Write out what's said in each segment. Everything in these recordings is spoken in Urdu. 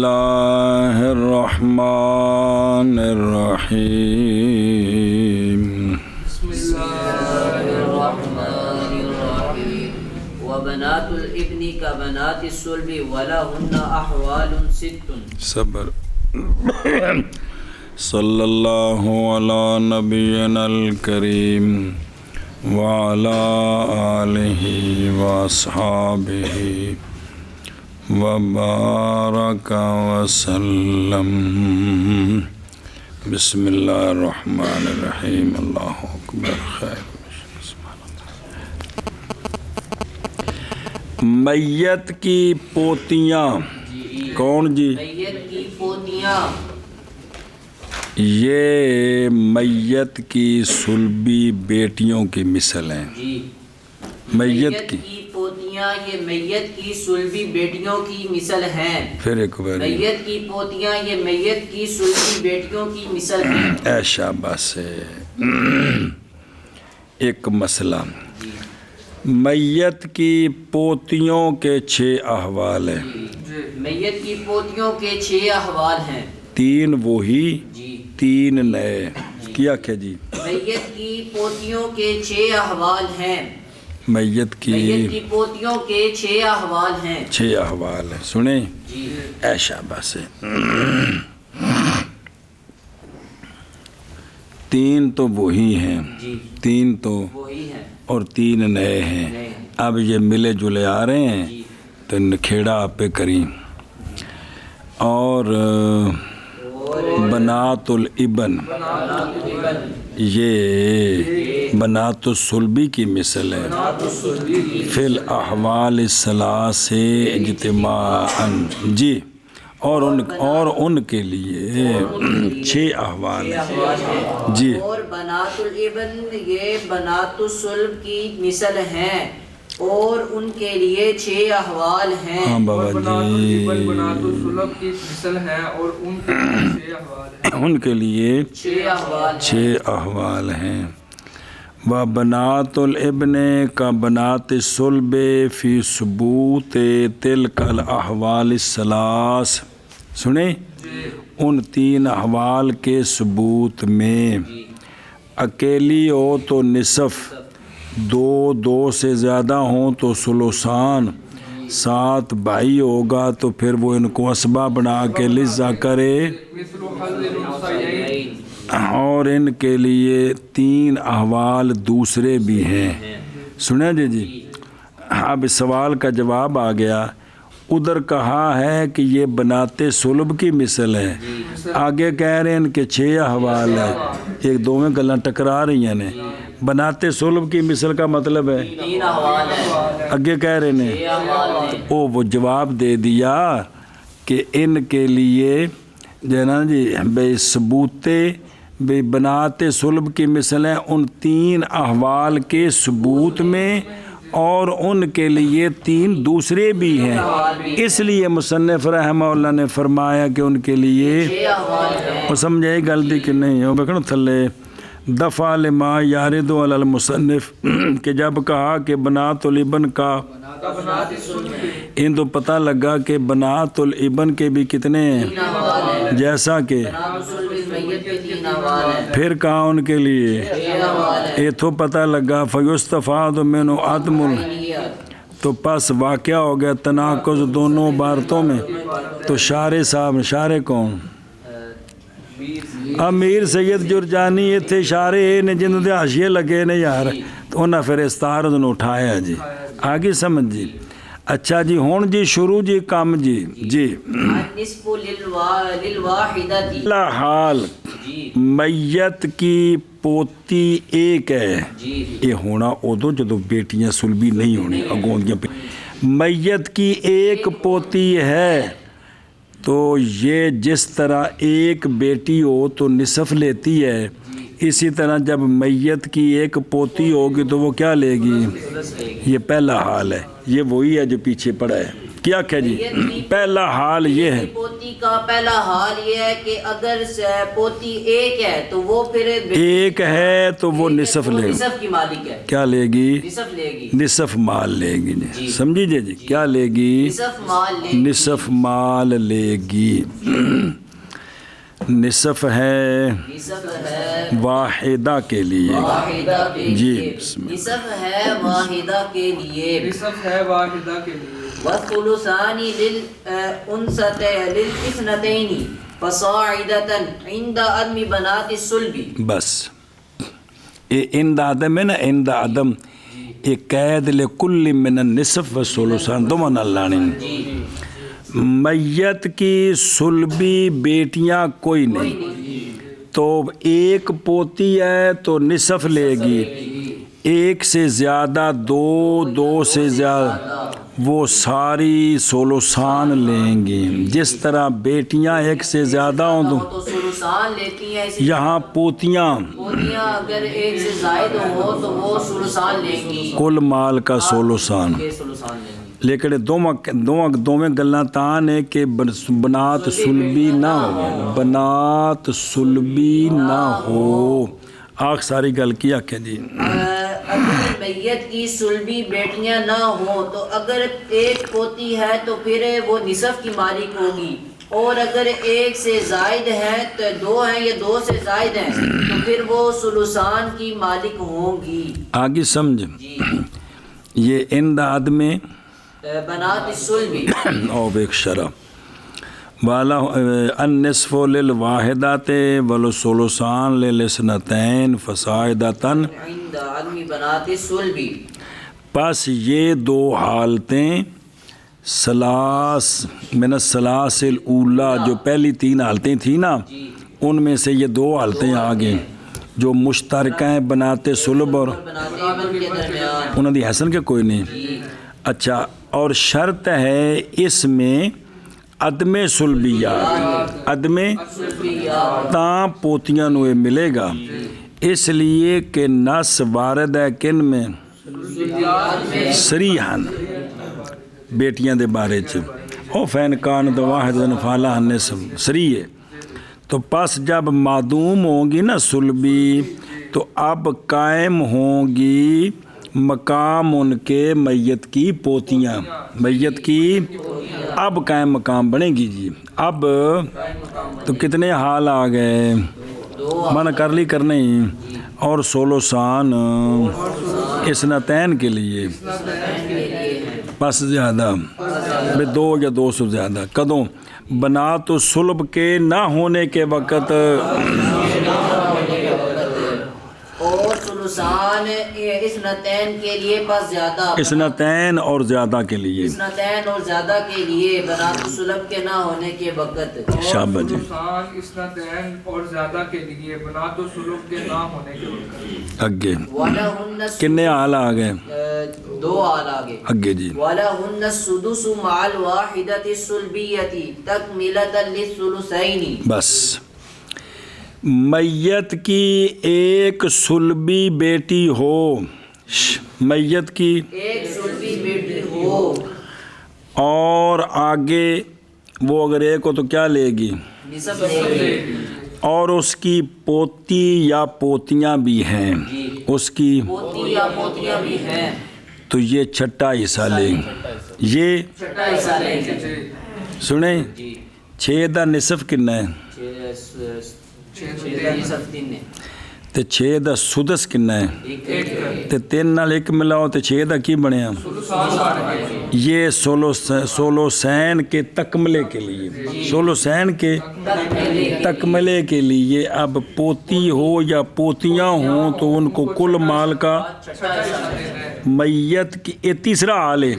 اللہ الرحمن الرحیم بسم اللہ الرحمن الرحیم وبنات الابن كبنات الصلب ولهن احوال ست صبر صلی اللہ علی نبینا الکریم وعلی آلہ واصحابہ وبارک وسلم بسم اللہ الرحمن الرحیم اللہ اکبر خیر میت کی پوتیاں کون جی میت کی پوتیاں یہ میت کی صلبی بیٹیوں کی مثل ہیں جی میت کی پوتیاں یہ میت کی صلبی بیٹیوں کی مثل ہیں پھر ایک بار میت کی پوتیاں یہ میت کی صلبی بیٹیوں کی مثل ہیں اے شاباش سے ایک مسئلہ میت کی پوتیوں کے 6 احوال ہیں میت کی پوتیوں کے 6 احوال ہیں 3 وہی جی 3 نئے کیا کیا جی میت کی پوتیوں کے 6 احوال ہیں میت کی پوتیوں کے 6 احوال ہیں 6 احوال ہیں سنیں جی اے شاباش سے 3 تو وہی ہیں جی 3 تو وہی ہیں اور 3 نئے ہیں اب یہ ملے جلے آ رہے ہیں تو نکھیڑا آپ پہ کریں اور بنات الابن یہ بنات الصلبی کی مثل ہے فی الاحوال الثلاث اجتماعاً جی اور ان کے لیے 6 احوال ہیں جی اور بنات الابن یہ بنات الصلب کی مثل ہیں اور ان کے لیے 6 احوال ہیں ہاں بابا جی بنات الصلب کی مثل ہے اور ان کے لیے 6 احوال ہیں ان کے لیے 6 احوال 6 احوال ہیں وَبَنَاتُ الْإِبْنِ كَبَنَاتِ الصُّلْبِ فِي ثُبُوتِ تِلْكَ الْأَحْوَالِ الثَّلَاثِ سنیں ان 3 احوال کے ثبوت میں اکیلی ہو تو نصف 2 سے زیادہ ہوں تو ثلثان 7 بھائی ہوگا تو پھر وہ ان کو اسباب بنا کے لذا کرے مثل حظ الانثیین اور ان کے لیے 3 احوال دوسرے بھی ہیں سنیں جی اب اس سوال کا جواب آ گیا ادھر کہا ہے کہ یہ بنات صلب کی مثل ہے آگے کہہ رہے ہیں ان کے 6 احوال ہیں ایک دو میں گلاں ٹکرا رہی ہیں بنات صلب کی مثل کا مطلب ہے 3 احوال ہیں آگے کہہ رہے ہیں وہ جواب دے دیا کہ ان کے لیے جو ہے نا جی بے ثبوتے بے بنات صلب کی مثل ہے ان 3 احوال کے ثبوت میں اور ان کے لیے 3 دوسرے بھی ہیں اس لیے مصنف رحمہ اللہ نے فرمایا کہ ان کے لیے 6 احوال ہیں وہ سمجھے غلطی کہ نہیں ہو بکن تھلے دفع لما یارد علی المصنف کہ جب کہا کہ بنات الابن کا ان تو پتہ لگا کہ بنات الابن کے بھی کتنے ہیں جیسا کہ میت کے 3 احوال ہیں پھر کہا ان کے لیے ایتھو پتہ لگا فیستفاد منہ عدم تو پس واقعہ ہو گیا تناقض دونوں عبارتوں میں تو شارح صاحب شارح کون امیر سید جرجانی یہ تھے شارح نے جن دے حاشیے لگے نے یار تو انہاں پھر استعارض نے اٹھایا جی آگے سمجھ جی اچھا جی ہون جی شروع جی کام جی النصف للواحدہ حال میت کی پوتی ایک ہے یہ ہونا ادو جدو بیٹیاں سلبی نہیں ہونی اگوندیاں میت کی ایک پوتی ہے تو یہ جس طرح ایک بیٹی ہو تو نصف لیتی ہے اسی طرح جب میت کی ایک پوتی ہوگی تو وہ کیا لے گی یہ پہلا حال ہے یہ وہی ہے جو پیچھے پڑا ہے کیا کہ جی پہلا حال یہ ہے پوتی کا پہلا حال یہ ہے کہ اگر پوتی ایک ہے تو وہ پھر ایک ہے تو وہ نصف لے گی. نصف کی مالک ہے. کیا لے گی؟ نصف لے گی. نصف مال لے گی جی. سمجھیے جی کیا لے گی؟ نصف مال لے گی. نصف مال لے گی. نصف ہے واحدہ کے لیے. واحدہ کے جی لیے. نصف ہے واحدہ کے لیے. نصف ہے واحدہ کے لیے. والثلثان للاثنتين فصاعدة عند عدم بنات الصلب. بس یہ عند عدم ہے نا، عند عدم یہ قید لکل من النصف والثلثان دو من اللہ نے. میت کی صلبی بیٹیاں کوئی نہیں، تو ایک پوتی ہے تو نصف لے گی. ایک سے زیادہ دو سے زیادہ وہ ساری ثلثان لیں گی. جس طرح بیٹیاں ایک سے زیادہ ہوں تو ثلثان لیتی ہیں. یہاں پوتیاں اگر ایک سے زائد ہو تو وہ ثلثان لیں گی. کل مال کا ثلثان. لیکن دوویں گلاں تاں نے کہ بنات صلبی نہ ہو. بنات صلبی نہ ہو. آخ ساری گل کیا کہ جی اگر میت کی صلبی بیٹیاں نہ ہوں تو اگر ایک پوتی ہے تو پھر وہ نصف کی مالک ہوگی، اور اگر ایک سے زائد ہے تو دو ہیں یا دو سے زائد ہیں تو پھر وہ ثلثان کی مالک ہوں گی. آگے سمجھ. یہ عند عدم بنات الصلبی او ایک شرح والا النصف للواحدات والثلثان للاثنتین فصاعدۃ عند عدم بنات الصلبی. پس یہ دو حالتیں ثلاث من الثلاث الاولی جو پہلی تین حالتیں تھیں نا، ان میں سے یہ دو حالتیں آگے جو مشترکہ ہیں بنات صلب اور بنات ابن کے درمیان. انہوں دی حسن کے کوئی نہیں. اچھا، اور شرط ہے اس میں عدم صلبیات، عدم تاں پوتیاں نو ملے گا، اس لیے کہ نص وارد ہے کن میں؟ صریحاً بیٹیاں دے بارے چ او فین کان دو واحد فالا نصف صریح ہے. تو پس جب معدوم ہوں گی نا صلبی تو اب قائم ہوں گی مقام ان کے میت کی پوتیاں. میت کی اب قائم مقام بنے گی جی. اب تو کتنے حال آ گئے؟ من کر لی کرنے ہی. اور ثلثان اثنتین کے لیے بس زیادہ بے دو یا دو سے زیادہ. کدوں؟ بنات الصلب کے نہ ہونے کے وقت اور ثلثان اثنتین کے لیے بس زیادہ. اثنتین اور زیادہ کے لیے. اثنتین اور زیادہ کے لیے بنات الصلب کے نہ ہونے کے وقت. شاباش جی. ثلثان اثنتین اور زیادہ کے لیے بنات الصلب کے نہ ہونے کے وقت. اگے وَلَهُنَّ کنے حال آ گئے؟ دو حال آگے. اگے جی. وَلَهُنَّ السُّدُسُ مَعَ الْوَاحِدَةِ الصُّلْبِيَّةِ تَكْمِلَةً لِلثُّلُثَيْنِ. بس میت کی ایک صلبی بیٹی ہو، میت کی ایک صلبی بیٹی ہو اور آگے وہ اگر ایک ہو تو کیا لے گی؟ نصف لے گی. اور اس کی پوتی یا پوتیاں بھی ہیں، اس کی پوتی یا پوتیاں بھی ہیں تو یہ چھٹا حصہ لے گی. یہ چھٹا حصہ لے گی. سنیں 6 دا نصف کنا ہے؟ 6 دا سدس کنا ہے؟ 3 نال 1 ملاؤ تو 6 دا کی بنیا؟ یہ ثلثین کے تکملے کے لیے، ثلثین کے تکملے کے لیے اب پوتی ہو یا پوتیاں ہوں تو ان کو کل مال کا میت کی. یہ تیسرا حال ہے،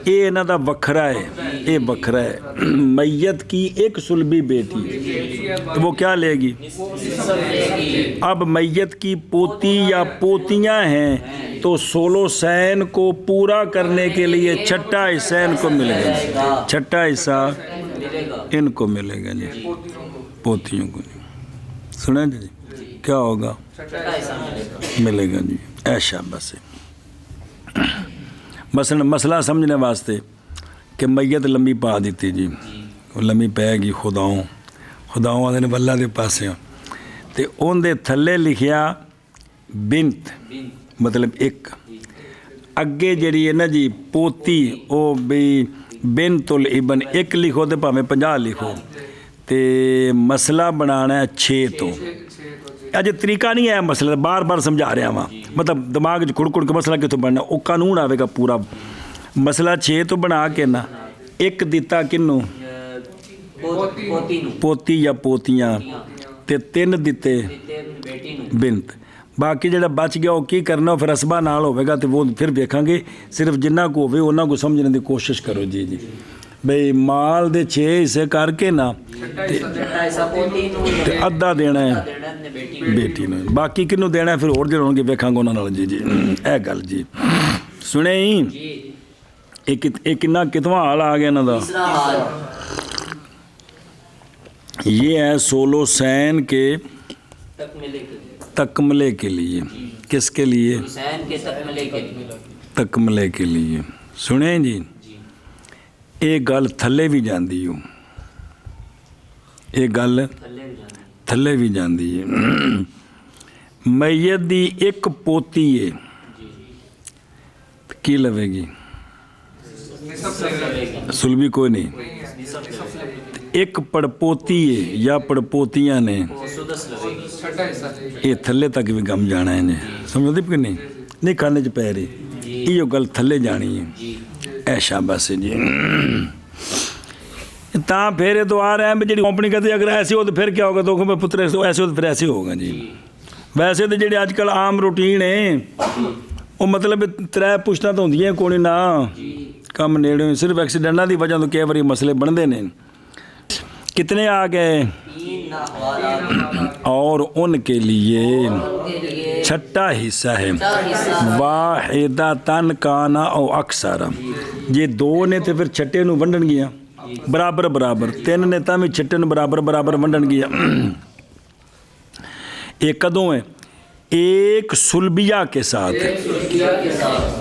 یہ انہاں دا وکھرا ہے. یہ وکھرا ہے. میت کی ایک صلبی بیٹی تو وہ کیا لے گی؟ اب میت کی پوتی یا پوتیاں ہیں تو ثلثین کو پورا کرنے کے لیے چھٹا حصہ ان کو ملے گا. چھٹا حصہ ان کو ملے گا جی، پوتیوں کو نہیں. سنیں جی کیا ہوگا؟ ملے گا جی. ایشا بس مثلا مسئلہ سمجھنے واسطے کہ میت لمبی پا دیتی جی وہ لمبی پے گی خداؤں آدھے نے اللہ دے پاسے تے اون دے تھلے لکھیا بنت مطلب ایک اگے جڑی ہے نا جی پوتی او بھی بنت الابن ایک لکھو تے پاویں 50 لکھو تے مسئلہ بنانا ہے 6 تو اج طریقہ نہیں ہے مسئلہ بار بار سمجھا رہا ہاں مطلب دماغ کڑ کڑ کے مسئلہ کتوں بننا وہ قانون آئے گا پورا مسئلہ 6 تو بنا کے نا ایک دیتا کنوں پوتی یا پوتیاں تے 3 دیتے بنت باقی جڑا بچ گیا وہ کی کرنا پھر اسبا نال ہوئے گا تو وہ پھر دیکھاں گے صرف جنہ کو ہوئے انہاں کو سمجھنے دی کوشش کرو جی بھئی مال دے 6 حصے کر کے نا تے ادھا دینا ہے بیٹی نے باقی کنوں دینا ہے پھر اور جڑے ہون گے ویکھاں گے انہاں نال جی اے گل جی سنے ہی ایک کتواں حال آ گیا انہاں دا یہ ہے سولوسین کے تکملے کے لیے کس کے لیے تکملے کے لیے سنیں جی ایک گل تھلے بھی جاندی ہوں ایک گل تھلے بھی جاندی ہے میت دی ایک پوتی ہے کی لوے گی سلبی کوئی نہیں ایک پڑپوتی ہے یا پڑپوتیاں نے یہ تھلے تک بھی گم جانا ہے سمجھو دی کہ نہیں کھانے چ پہ رہی یہ گل تھلے جانی ہے اے شاباش جی تاں پھر تو آ رہے ہیں جی کمپنی کہتے اگر ایسے ہو تو پھر کیا ہوگا تو پتر ایسے ہو تو پھر ایسے ہوگا جی ویسے تو جی اج کل عام روٹین ہے وہ مطلب 3 پشتاں تو ہوندیاں کوئی نہ کم نیڑے صرف ایکسیڈنٹاں دی وجہ تو کئی باری مسئلے بنتے ہیں کتنے آ گئے اور ان کے لیے چھٹا حصہ ہے واحدہ تن کانا او اکثر یہ 2 نے تو پھر چھٹے نو ونڈن گیا برابر 3 نے تاں بھی چھٹے نو برابر ونڈن گیا ایک کدوں ہے ایک سلبیہ کے ساتھ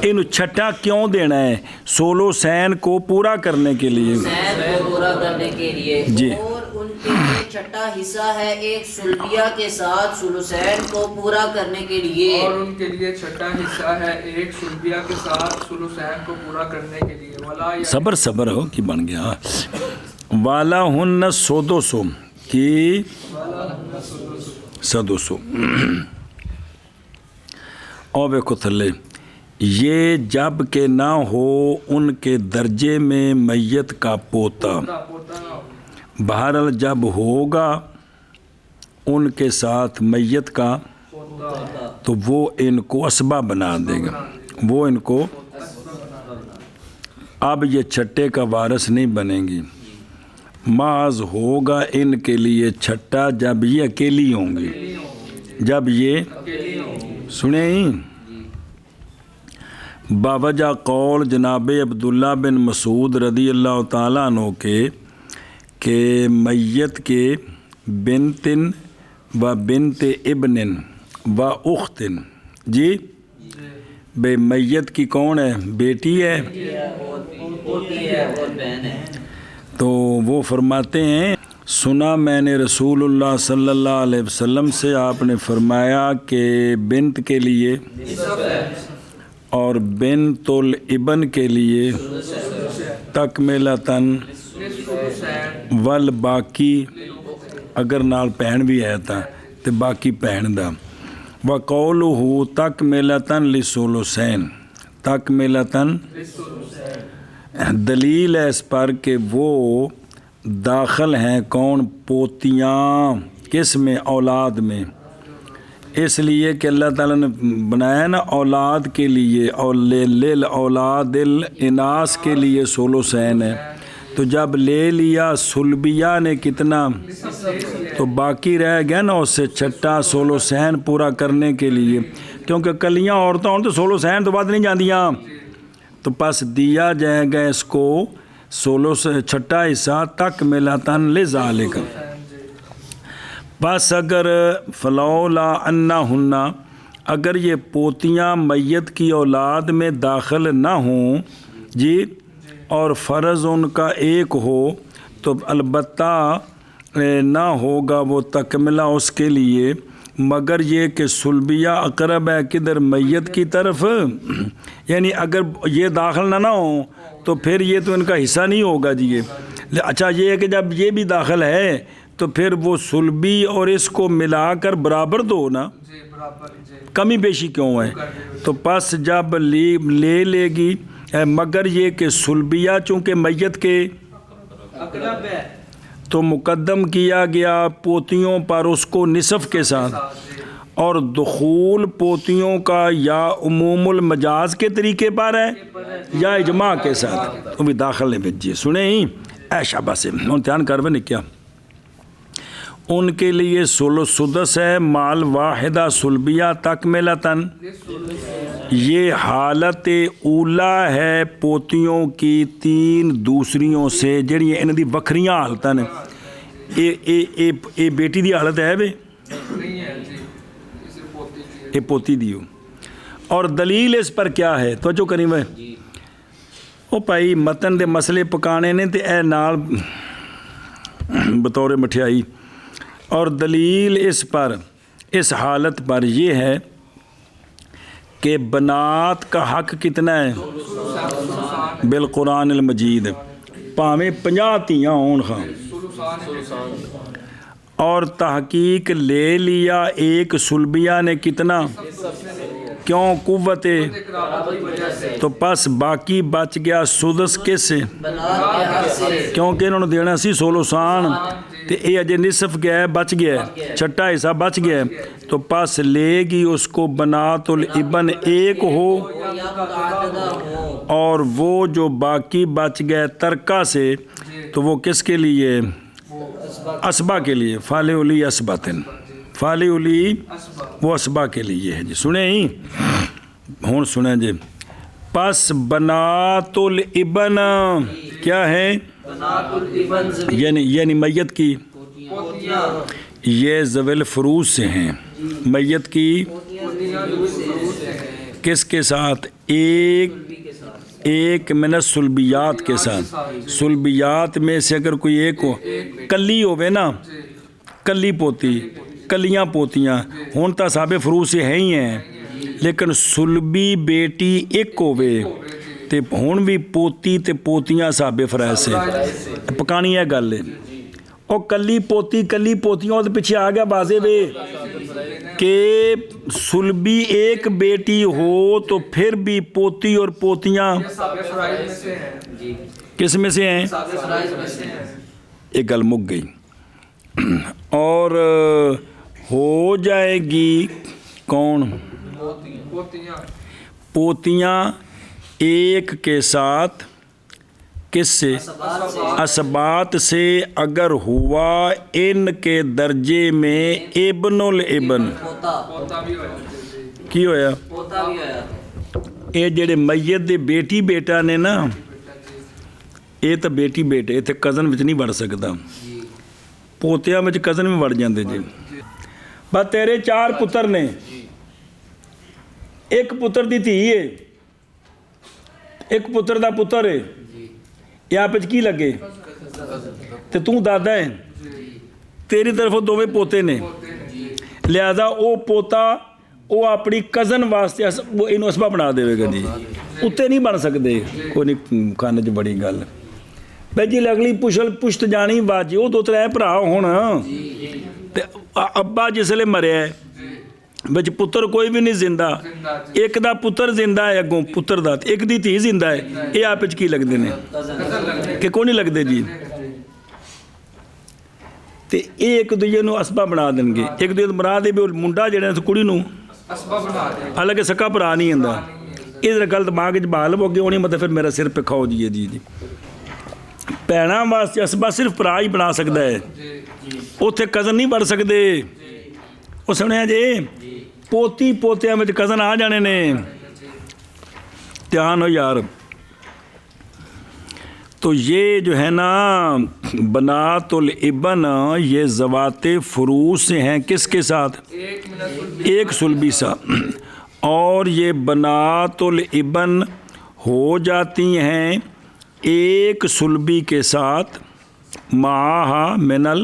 انہوں چھٹا کیوں دینا ہے سولوسین کو پورا کرنے کے لیے جی اور ان کے لیے چھٹا حصہ ہے ایک سلبیہ کے ساتھ سولوسین کو پورا کرنے کے لیے اور ان کے لیے چھٹا حصہ ہے ایک سلبیہ کے ساتھ سولوسین کو پورا کرنے کے لیے صبر ہو کہ بن گیا والا ہن سودوسو کی سدوسو اور بیکو تھلے یہ جب کہ نہ ہو ان کے درجے میں میت کا پوتا بہرحال جب ہوگا ان کے ساتھ میت کا تو وہ ان کو اسبا بنا دے گا وہ ان کو اب یہ چھٹے کا وارث نہیں بنیں گی محض ہوگا ان کے لیے چھٹا جب یہ اکیلی ہوں گی جب یہ سنیں باوجہ قول جناب عبداللہ بن مسعود رضی اللہ تعالیٰ عنہ کے کہ میت کے بنتن و بنت ابن و اختن جی بے میت کی کون ہے بیٹی ہے تو وہ فرماتے ہیں سنا میں نے رسول اللہ صلی اللہ علیہ وسلم سے آپ نے فرمایا کہ بنت کے لیے اور بنت الابن کے لیے تکملتن ول باقی اگر نال بہن بھی ہے تو باقی بہن دا وقولہ تکملتن لسولوسین تکملتن دلیل ہے اس پر کہ وہ داخل ہیں کون پوتیاں کس میں اولاد میں اس لیے کہ اللہ تعالیٰ نے بنایا نا اولاد کے لیے اور لیل اولاد الاناس کے لیے سولوسین ہے تو جب لے لیا سلبیہ نے کتنا تو باقی رہ گیا نا اس سے چھٹا سولوسین پورا کرنے کے لیے کیونکہ کلیاں عورتیں ہوں تو سولوسین تو بات نہیں جاندیاں تو پس دیا جائے گا اس کو چھٹا حصہ تک ملتن لذالک بس اگر فلولا انا ہننا اگر یہ پوتیاں میت کی اولاد میں داخل نہ ہوں جی اور فرض ان کا ایک ہو تو البتہ نہ ہوگا وہ تکملہ اس کے لیے مگر یہ کہ سلبیہ اقرب ہے کدھر میت کی طرف، یعنی اگر یہ داخل نہ ہو تو پھر یہ تو ان کا حصہ نہیں ہوگا جی یہ۔ اچھا یہ ہے کہ جب یہ بھی داخل ہے تو پھر وہ سلبی اور اس کو ملا کر برابر دو نا، جی برابر جی کمی بیشی کیوں ہے؟ تو پس جب لے گی مگر یہ کہ سلبیہ چونکہ میت کے اقرب ہے تو مقدم کیا گیا پوتیوں پر اس کو نصف کے ساتھ، اور دخول پوتیوں کا یا عموم المجاز کے طریقے پر ہے یا اجماع کے ساتھ، وہ بھی داخل ہے بھیجیے سنیں ہی اے شابہ سے امتحان کر نے کیا ان کے لیے سدس ہے مال واحدہ سلبیہ تکملتاً، یہ حالت اولا ہے پوتیوں کی 3 دوسریوں سے جڑی ان دی وکھریاں حالتاں نے۔ اے بیٹی دی حالت ہے بے نہیں ہے جی، اسے پوتی کی اے پوتی دیو، اور دلیل اس پر کیا ہے توجہ کریں میں او بھائی متن دے مسئلے پکانے نے تے اے نال بطور مٹھائی، اور دلیل اس پر اس حالت پر یہ ہے کہ بنات کا حق کتنا ہے بالقرآن المجید، پاویں 50 تیاں ہون خواہ، اور تحقیق لے لیا ایک سلبیہ نے کتنا، کیوں قوت تو پس باقی بچ گیا سدس کس سے، کیونکہ انہوں نے دینا سی سولوسان تے اے اجے نصف گیا ہے بچ گیا ہے، چھٹا حصہ بچ گیا ہے، تو پس لے گی اس کو بنات الابن ایک ہو، اور وہ جو باقی بچ گئے ترکہ سے تو وہ کس کے لیے، اسبا کے لیے، فالِ علی اسباتن، فالِ علی وہ اسبا کے لیے ہے جی۔ سنیں ہی ہون سنیں جی، پس بنات الابن کیا ہے، یعنی میت کی، یہ ذوی الفروض سے ہیں، میت کی کس کے ساتھ، ایک من السلبیات کے ساتھ، سلبیات میں سے اگر کوئی ایک ہو، کلی ہوئے نا، کلی پوتی، کلیاں پوتیاں ہون تا صاحب فروض سے ہیں ہی ہیں، لیکن سلبی بیٹی ایک ہوئے تے ہون بھی پوتی تے پوتیاں صاحب فرائض سے پکانی ہے گل ہے، اور کلی پوتیوں دے پیچھے آ گیا بازے وے کہ سلبی ایک بیٹی ہو تو پھر بھی پوتی اور پوتیاں کس میں سے ہیں، ایک گل مک گئی، اور ہو جائے گی کون، پوتیاں ایک کے ساتھ کس سے، اسبات سے اگر ہوا ان کے درجے میں ابن الابن کی ہویا، یہ جڑے میت دے بیٹی بیٹا نے نا، یہ تو بیٹی بیٹے اتنے کزن وچ نہیں بڑھ سکتا، پوتیاں وچ کزن میں بڑھ جاندے جی۔ بس تیرے 4 پتر نے، ایک پتر دی تھی ہے، ایک پتر دا پتر ہے، یہ آپ کی لگے تے تو دادا ہے، تیری طرف دوویں پوتے نے، لہذا او پوتا او اپنی کزن واسطے انہوں اسبا بنا دے گا جی، اتنے نہیں بن سکتے، کوئی نہیں کھانے جو بڑی گل بھائی جی، اگلی پشت جانی باجی وہ 2-3 بھرا ہونا، ابا جس لئے مریا ہے بچ پتر کوئی بھی نہیں زندہ، ایک دا پتر زندہ ہے اگوں پتر دا، ایک دی تھی زندہ ہے، یہ آپ کی لگ دے کہ کوئی نہیں لگ دے جی، تے ایک دوجے نو اسبا بنا دیں گے، ایک دوجے بنا دے بھی منڈا جڑے تو کڑی نو حالانکہ سکا پرا نہیں ہوندا، اس گل دماغ وچ بحال ہو گئی ہونی، مطلب پھر میرا سر پہ کھاؤ جی جی بھیناں واسطے اسبا صرف پرا ہی بنا سکتا ہے، اتنے کزن نہیں بڑھ سکتے، وہ سنیا جی پوتی پوتیاں میں کزن آ جانے نے، دھیان ہو یار۔ تو یہ جو ہے نا بنات الابن یہ ذوات فروض سے ہیں، کس کے ساتھ، ایک سلبی سا، اور یہ بنات الابن ہو جاتی ہیں ایک سلبی کے ساتھ معاہا منل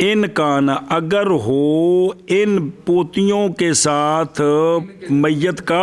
ان کانا اگر ہو ان پوتیوں کے ساتھ میت کا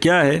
کیا ہے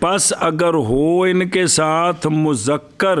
پس اگر ہو ان کے ساتھ مذکر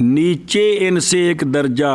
نیچے ان سے ایک درجہ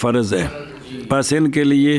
فرض ہے پس ان کے لیے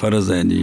فرض ہے جی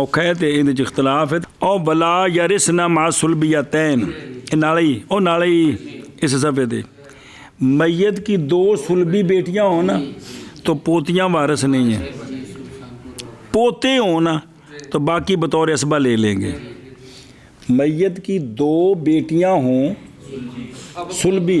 اوکھا ہے تے اندر اختلاف ہے او بلا یرثنا مع سلبیتین نالے ہی اس صفحے دے میت کی 2 سلبی بیٹیاں ہوں نا تو پوتیاں وارث نہیں ہیں پوتے ہوں نا تو باقی بطور اسبہ لے لیں گے میت کی 2 بیٹیاں ہوں سلبی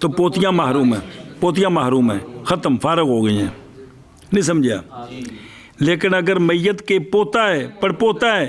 تو پوتیاں محروم ہیں ختم فارغ ہو گئی ہیں نہیں سمجھا لیکن اگر میت کے پوتا ہے پڑپوتا ہے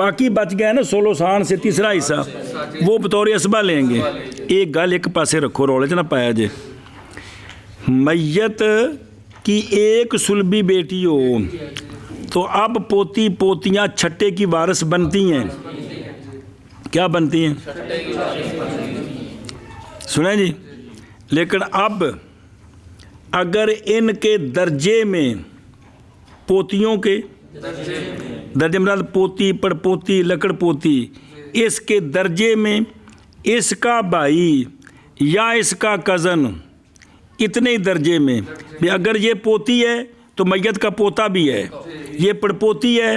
باقی بچ گیا ہے نا 16 سان سے تیسرا حصہ وہ بطور اسبہ لیں گے ایک گل ایک پاسے رکھو رولے چ نہ پایا جے میت کی ایک سلبی بیٹی ہو تو اب پوتی پوتیاں چھٹے کی وارث بنتی ہیں کیا بنتی ہیں سنیں جی لیکن اب اگر ان کے درجے میں پوتیوں کے درجے مراد پوتی پڑپوتی لکڑ پوتی اس کے درجے میں اس کا بھائی یا اس کا کزن اتنے ہی درجے میں بھی اگر یہ پوتی ہے تو میت کا پوتا بھی ہے یہ پڑپوتی ہے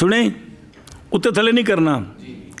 سنیں اتنے تھلے نہیں کرنا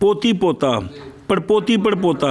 پوتی پوتا پڑپوتی پڑپوتا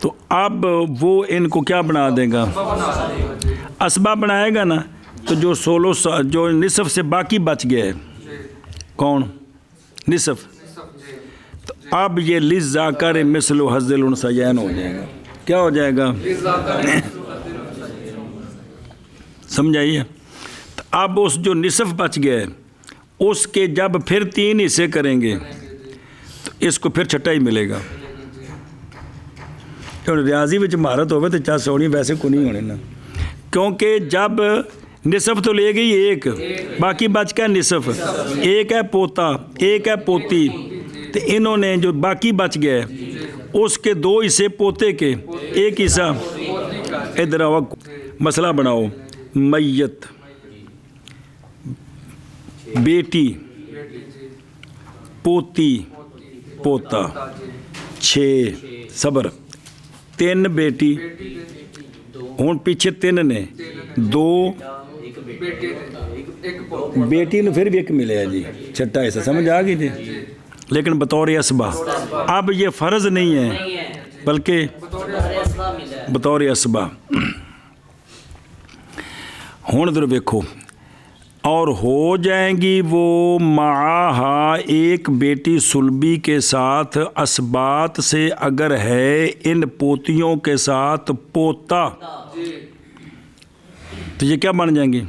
تو اب وہ ان کو کیا بنا دے گا اسباب بنائے گا نا تو جو 16 جو نصف سے باقی بچ گئے کون نصف تو اب یہ للذکر مثل حظ الانثیین ہو جائے گا کیا ہو جائے گا سمجھائیے تو اب اس جو نصف بچ گئے اس کے جب پھر 3 حصے کریں گے تو اس کو پھر چھٹا ہی ملے گا ریاضی وچ مہارت ہوئے تو چاہ سونی ویسے کو نہیں ہونے نا کیونکہ جب نصف تو لے گئی ایک باقی بچ کا نصف ایک ہے پوتا ایک ہے پوتی تو انہوں نے جو باقی بچ گئے اس کے 2 حصے پوتے کے ایک حصہ ادھر آؤ مسئلہ بناؤ میت بیٹی پوتی پوتا 6 صبر 3 بیٹی ہوں پیچھے 3 نے 2 بیٹی نے پھر بھی ایک ملے ہے جی چھٹا حصہ سمجھ آ گئی جی لیکن بطور اسبہ اب یہ فرض نہیں ہے بلکہ بطور اسبہ ہوں ادھر دیکھو اور ہو جائیں گی وہ معاہا ایک بیٹی سلبی کے ساتھ اسبات سے اگر ہے ان پوتیوں کے ساتھ پوتا تو یہ کیا بن جائیں گی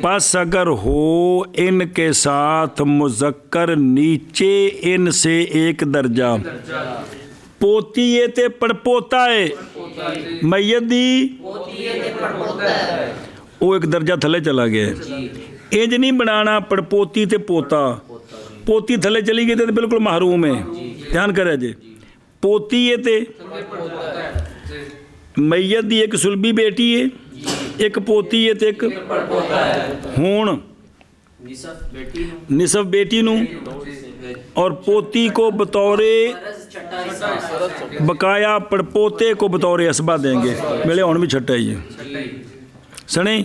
پس اگر ہو ان کے ساتھ مذکر نیچے ان سے ایک درجہ پوتی یہ تے پڑپوتا ہے میت دی وہ ایک درجہ تھلے چلا گیا انج نہیں بنانا پڑپوتی تے پوتا پوتی تھلے چلی گئی تے بالکل محروم ہے دھیان کرے جی پوتی یہ تے میت دی ایک سلبی بیٹی ہے ایک پوتی ہے تے ایک ہون نصف بیٹی نو اور پوتی کو بطور بقایا پڑپوتے کو بطور اسبہ دیں گے ملے ہون بھی چھٹا ہی ہے سنیں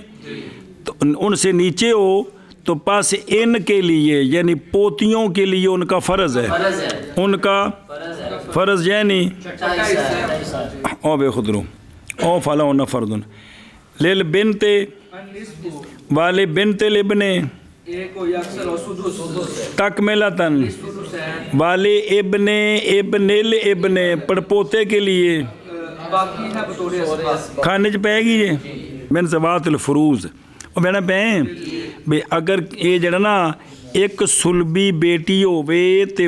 تو ان سے نیچے ہو تو پاس ان کے لیے یعنی پوتیوں کے لیے ان کا فرض ہے ان کا فرض یعنی او بے خدرو او فلا ہونا فردن لیل بنتے والے بنتے لبنے تکملتن والے ابن ابن پڑپوتے کے لیے کھانے چ پہ گی جی من زوات الفروز اور بہنا پہ بے اگر یہ جڑا نا ਇੱਕ ਸੁਲਬੀ ਬੇਟੀ ਹੋਵੇ ਤੇ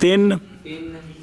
3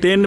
3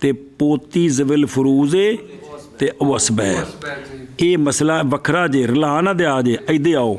ਤੇ ਪੋਤੀ ਜ਼ਵਿਲ ਫਰੂਜ਼ ਏ ਤੇ ਉਹ ਅਸਬਾ ਹੈ। ਇਹ ਮਸਲਾ ਵੱਖਰਾ ਜੇ, ਰਲਾ ਨਾ ਦਿਆ ਜੇ। ਇੱਧੇ ਆਓ,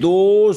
2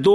2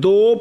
2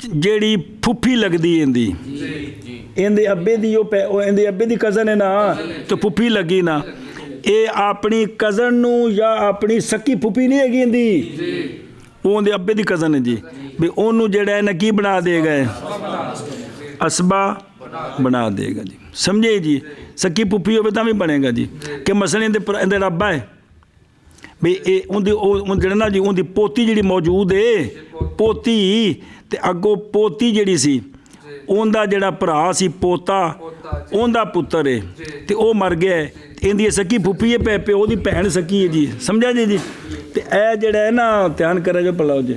ਜਿਹੜੀ ਫੁੱਫੀ ਲੱਗਦੀ ਇਹਦੀ, ਇਹਦੇ ਅੱਬੇ ਦੀ ਉਹ ਇਹਦੇ ਅੱਬੇ ਦੀ ਕਜ਼ਨ ਹੈ ਨਾ, ਤੇ ਫੁੱਫੀ ਲੱਗੀ ਨਾ, ਇਹ ਆਪਣੀ ਕਜ਼ਨ ਨੂੰ ਜਾਂ ਆਪਣੀ ਸਕੀ ਫੁੱਫੀ ਨਹੀਂ ਹੈਗੀ ਇਹਦੀ, ਉਹਦੇ ਅੱਬੇ ਦੀ ਕਜ਼ਨ ਹੈ ਜੀ, ਵੀ ਉਹਨੂੰ ਜਿਹੜਾ ਇਹਨਾਂ ਕੀ ਬਣਾ ਦੇਗਾ, ਅਸਬਾ ਬਣਾ ਦੇਗਾ ਜੀ। ਸਮਝੇ ਜੀ, ਸਕੀ ਫੁੱਫੀ ਹੋਵੇ ਤਾਂ ਵੀ ਬਣੇਗਾ ਜੀ, ਕਿ ਮਸਲੇ ਇਹਦੇ ਰੱਬਾ ਹੈ ਵੀ ਇਹ ਉਹਦੀ ਉਹ ਜਿਹੜਾ ਨਾ ਜੀ, ਉਹਦੀ ਪੋਤੀ ਜਿਹੜੀ ਮੌਜੂਦ ਹੈ, ਪੋਤੀ ਤੇ ਅੱਗੋਂ ਪੋਤੀ ਜਿਹੜੀ ਸੀ, ਉਹਦਾ ਜਿਹੜਾ ਭਰਾ ਸੀ ਪੋਤਾ, ਉਹਦਾ ਪੁੱਤਰ ਹੈ ਤੇ ਉਹ ਮਰ ਗਿਆ, ਇਹਦੀ ਸਕੀ ਫੁੱਫੀ ਹੈ, ਪਿਓ ਦੀ ਭੈਣ ਸਕੀ ਹੈ ਜੀ। ਸਮਝਿਆ ਜੀ। ਤੇ ਇਹ ਜਿਹੜਾ ਹੈ ਨਾ, ਧਿਆਨ ਕਰਿਆ ਜੋ ਪਲਾਓ ਜੀ,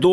2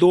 2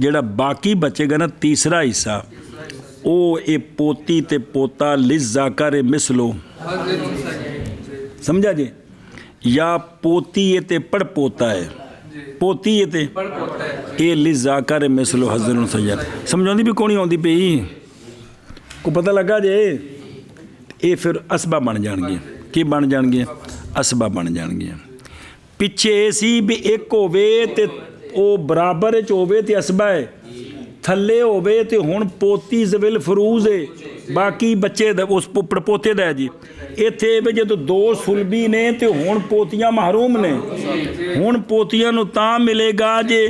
ਜਿਹੜਾ ਬਾਕੀ ਬਚੇਗਾ ਨਾ ਤੀਸਰਾ ਹਿੱਸਾ, ਉਹ ਇਹ ਪੋਤੀ ਤੇ ਪੋਤਾ ਲਿਜ਼ਾ ਕਰੇ ਮਿਸਲੋ, ਸਮਝਾ ਜੀ, ਜਾਂ ਪੋਤੀ ਇਹ ਤੇ ਪੜ ਪੋਤਾ ਹੈ, ਪੋਤੀ ਇਹ ਤੇ ਇਹ ਲਿਜ਼ਾ ਕਰੇ ਮਿਸਲੋ ਹਜ਼ਰ ਸੈਦ। ਸਮਝਾਉਂਦੀ ਵੀ ਕੋਣੀ ਆਉਂਦੀ ਪਈ, ਕੋ ਪਤਾ ਲੱਗਾ ਜੇ, ਇਹ ਫਿਰ ਅਸਬਾ ਬਣ ਜਾਣਗੇ। ਕੀ ਬਣ ਜਾਣਗੇ, ਅਸਬਾ ਬਣ ਜਾਣਗੇ। ਪਿੱਛੇ ਇਹ ਸੀ ਵੀ ਇੱਕ ਹੋਵੇ ਤੇ ਉਹ ਬਰਾਬਰ 'ਚ ਹੋਵੇ ਤੇ ਅਸਬਾ ਹੈ, ਥੱਲੇ ਹੋਵੇ ਤੇ ਹੁਣ ਪੋਤੀ ਜ਼ਵਿਲ ਫਰੂਜ਼ ਹੈ, ਬਾਕੀ ਬੱਚੇ ਦਾ ਉਸ ਪੋਤੇ ਦਾ ਜੀ। ਇੱਥੇ ਵੀ ਜਦੋਂ 2 ਸੁਲਬੀ ਨੇ ਤੇ ਹੁਣ ਪੋਤੀਆਂ ਮਹਰੂਮ ਨੇ, ਹੁਣ ਪੋਤੀਆਂ ਨੂੰ ਤਾਂ ਮਿਲੇਗਾ ਜੇ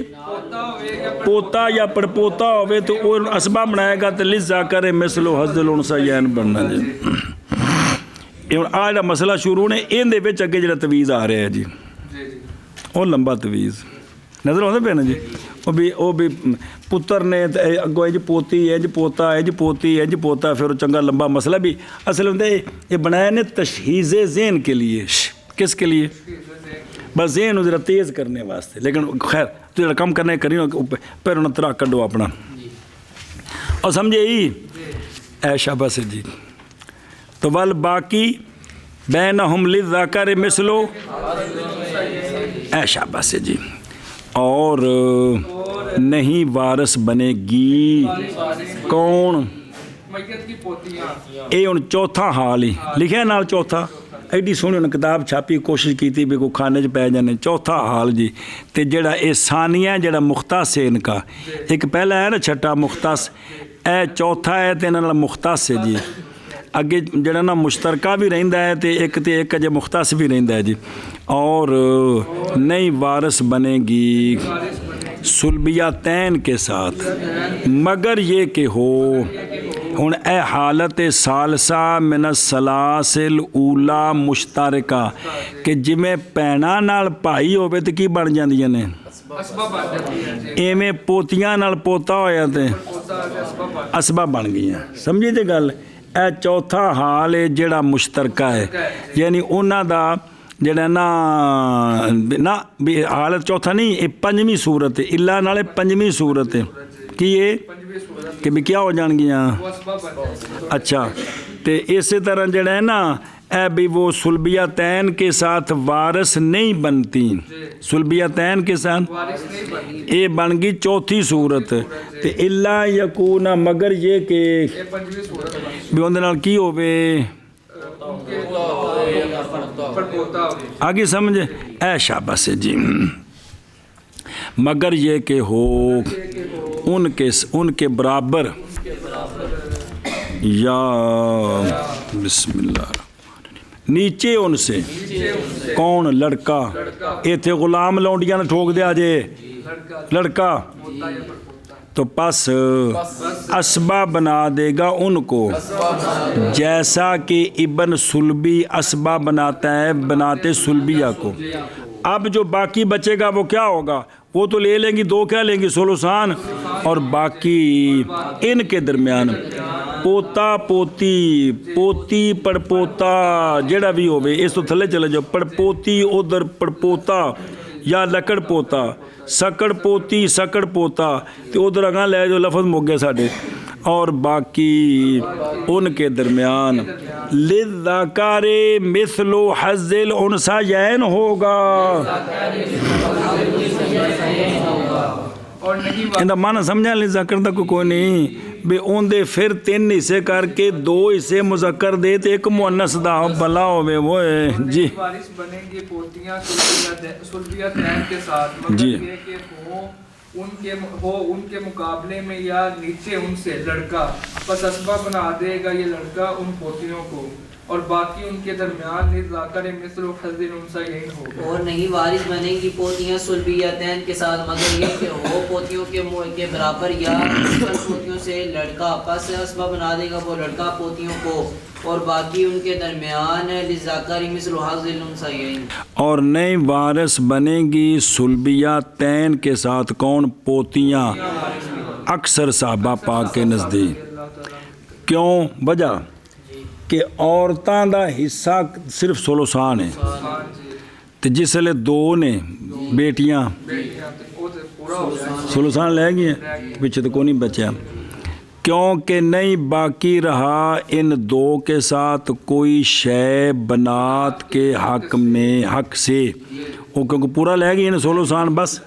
ਪੋਤਾ ਜਾਂ ਪੜਪੋਤਾ ਹੋਵੇ ਤੇ ਉਹ ਅਸਬਾ ਬਣਾਏਗਾ ਤੇ ਲਿਜ਼ਾ ਕਰੇ ਮਿਸਲੋ ਹਜ਼ਲ ਉਨਸਾ ਯੈਨ ਬਣਨਾ ਜੀ। ਇਹ ਹੁਣ ਆਹ ਜਿਹੜਾ ਮਸਲਾ ਸ਼ੁਰੂ ਨੇ, ਇਹਦੇ ਵਿੱਚ ਅੱਗੇ ਜਿਹੜਾ ਤਵੀਜ਼ ਆ ਰਿਹਾ ਜੀ, ਉਹ ਲੰਬਾ ਤਵੀਜ਼। ਨਜ਼ਰ ਆਉਂਦੇ ਪਏ ਨਾ ਜੀ। ਉਹ ਵੀ ਪੁੱਤਰ ਨੇ ਤੇ ਅੱਗੋਂ ਇੰਜ ਪੋਤੀ ਇੰਜ ਪੋਤਾ ਇੰਜ ਪੋਤੀ ਇੰਜ ਪੋਤਾ, ਫਿਰ ਉਹ ਚੰਗਾ ਲੰਬਾ ਮਸਲਾ ਵੀ ਅਸਲ ਹੁੰਦੇ یہ بنایا نے تشہیز ذہن کے لیے. کس کے لیے؟ بس ذہن ذرا تیز کرنے واسطے. لیکن خیر تو جڑا کم کرنے کری پھر انہیں ترا کڈو اپنا اور سمجھے ہی اے شاباش جی. تو ول باقی بینہم للذکر مثل اے شاباش جی. اور نہیں وارث بنے گی کون؟ میت کی پوتیاں. یہ ہوں چوتھا حال ہی لکھا نال چوتھا. ایڈی سونی انہیں کتاب چھاپی کوشش کی بھی کوئی کھانے چ پی جانے. چوتھا حال جی. تے جڑا اے ثانیہ جڑا مختص ہے ان کا، ایک پہلا ہے نا چھٹا مختص، اے چوتھا ہے تے انہاں مختص ہے جی. اگے جڑا نا مشترکہ بھی رہندا ہے تے ایک اجے مختص بھی رہندا ہے جی. اور نئی وارث بنے گی سلبیتین کے ساتھ مگر یہ کہ ہو ہن اے حالت ثالثہ من الثلاثل اولا مشترکہ کہ جویں بھیناں نال بھائی ہوے تے کی بن جاندیاں نے ایویں پوتیاں نال پوتا ہویا تے اسباب بن گئیاں. سمجھی تے گل؟ اے چوتھا حال ہے جڑا مشترکہ ہے، یعنی انہاں دا جڑا نا بھی حالت چوتھا نہیں، یہ پنجویں صورت ہے. اللہ نالے پنجویں صورت ہے کہ یہ کہ بھی کیا ہو جان گیاں. اچھا تے اسی طرح جڑا ہے نا اے بھی وہ سلبیتین کے ساتھ وارث نہیں بنتی. سلبیتین کے ساتھ یہ بن گئی چوتھی صورت. تے اللہ یکونا مگر یہ کہ بھی اندر نال کی ہوئے آگے سمجھے. اے شاباش جی. مگر یہ کہ ہو ان کے برابر یا بسم اللہ نیچے ان سے کون؟ لڑکا. ایتھے غلام لونڈیاں نے ٹھوک دیا جے لڑکا، تو پس اسبا بنا دے گا ان کو جیسا کہ ابن سلبی اسبا بناتا ہے بناتے سلبیہ کو. اب جو باقی بچے گا وہ کیا ہوگا؟ وہ تو لے لیں گی دو، کیا لیں گی؟ سلوسان. اور باقی ان کے درمیان پوتا پوتی پوتی پڑپوتا جڑا بھی ہوئے اس تو تھلے چلے جاؤ. پڑپوتی ادھر پڑپوتا یا لکڑ پوتا، سکڑ پوتی سکڑ پوتا تو ادھر اگاں لے جو لفظ مک گئے ساڑھے. اور باقی ان کے درمیان للذکر مثل حظ الانثیین ہوگا. ان دا معنی سمجھا؟ للذکر دا کوئی نہیں بے اون دے پھر 3 حصے کر کے 2 حصے مذکر دے تے ایک مؤنث دا بلا ہوئے وہ جی. وارث بنیں گے پوتیاں سلبیتین کے ساتھ مگر یہ کہ ان کے مقابلے میں یا نیچے ان سے لڑکا، پس اسبہ بنا دے گا یہ لڑکا ان پوتیوں کو. اور باقی ان کے درمیان للذکر مثل حظ الانثیین ہوگا. اور نہیں وارث بنیں گی پوتیاں سلبیتین کے ساتھ مگر یہ کہ ہو پوتیوں کے برابر یا پوتیوں سے لڑکا، پس اسبہ بنا دے گا وہ لڑکا پوتیوں کو. اور باقی ان کے درمیان للذکر مثل حظ الانثیین. اور نئی وارث بنے گی سلبیتین کے ساتھ کون؟ پوتیاں. اکثر صحابہ پاک کے نزدیک کیوں؟ وجہ کہ عورتاں دا حصہ صرف سلوسان ہے تے جس لے 2 نے بیٹیاں سلوسان لے گئی ہیں پیچھے تو کوئی نہیں بچیا. کیونکہ نہیں باقی رہا ان 2 کے ساتھ کوئی شے بنات کے حق سے وہ کیونکہ پورا لے گئی ہیں سلوسان بس.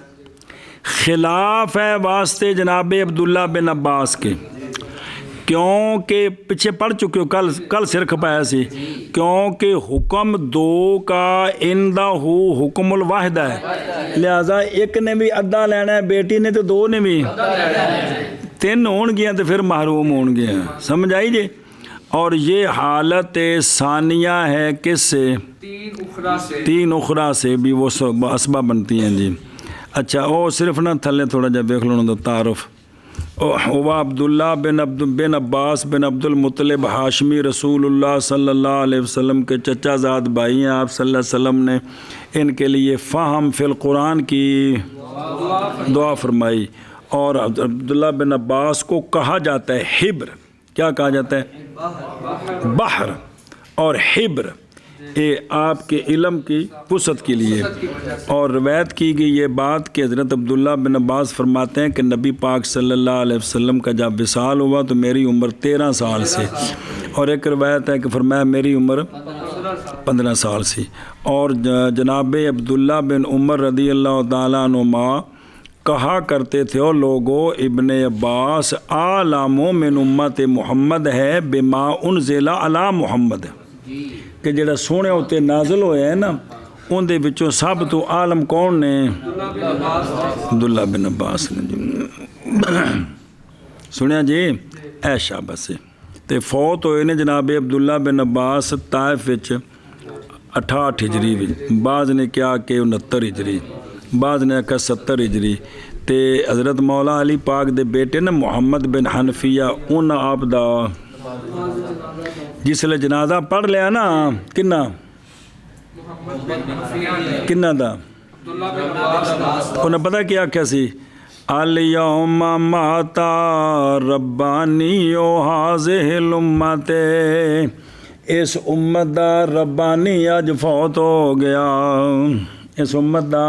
خلاف ہے واسطے جناب عبداللہ بن عباس کے، کیونکہ پیچھے پڑھ چکے ہو کل سر کھپایا سی. کیونکہ حکم 2 کا اندہ حکم الواحدہ ہے، لہذا ایک نے بھی ادھا لینا ہے بیٹی نے تو 2 نے بھی 3 ہون گیا تو پھر محروم ہون گیا. سمجھ آئی جی. اور یہ حالت ثانیہ ہے کس سے؟ 3 اخرى سے بھی وہ اسباب بنتی ہیں جی. اچھا وہ صرف نہ تھلے تھوڑا جا دیکھ لو نا تعارف. وہ عبداللہ بن عباس بن عبد المطلب ہاشمی رسول اللہ صلی اللہ علیہ وسلم کے چچا زاد بھائی ہیں. آپ صلی اللہ علیہ وسلم نے ان کے لیے فہم فی القرآن کی دعا فرمائی. اور عبداللہ بن عباس کو کہا جاتا ہے حبر. کیا کہا جاتا ہے؟ بحر. اور حبر یہ آپ کے علم کی وسعت کے لیے. اور روایت کی گئی یہ بات کہ حضرت عبداللہ بن عباس فرماتے ہیں کہ نبی پاک صلی اللہ علیہ وسلم کا جب وصال ہوا تو میری عمر 13 سال سے. اور ایک روایت ہے کہ فرمایا میری عمر 15 سال سی. اور جناب عبداللہ بن عمر رضی اللہ تعالیٰ عنہما کہا کرتے تھے اور لوگوں ابن عباس عالم من امت محمد ہے بما انزل علی محمد. کہ جڑا سونے ہوتے نازل ہوئے ہیں نا ان دے وچوں سب تو عالم کون نے؟ عبداللہ بن عباس نے جی. سنیا جی اے شاباش. تے فوت ہوئے نے جناب عبداللہ بن عباس طائف وچ 68 ہجری وچ. بعض نے کیا کہ 69 ہجری, بعض نے کہا 70 ہجری. تے حضرت مولا علی پاک دے بیٹے نا محمد بن حنفیہ ان آپ دا جس لئے جنازہ پڑھ لیا نا کنہ دا انہیں پتہ کیا کیا سی؟ الیوم ماتا ربانی و حاضح الامت. اس امت دا ربانی آج فوت ہو گیا. اس امت دا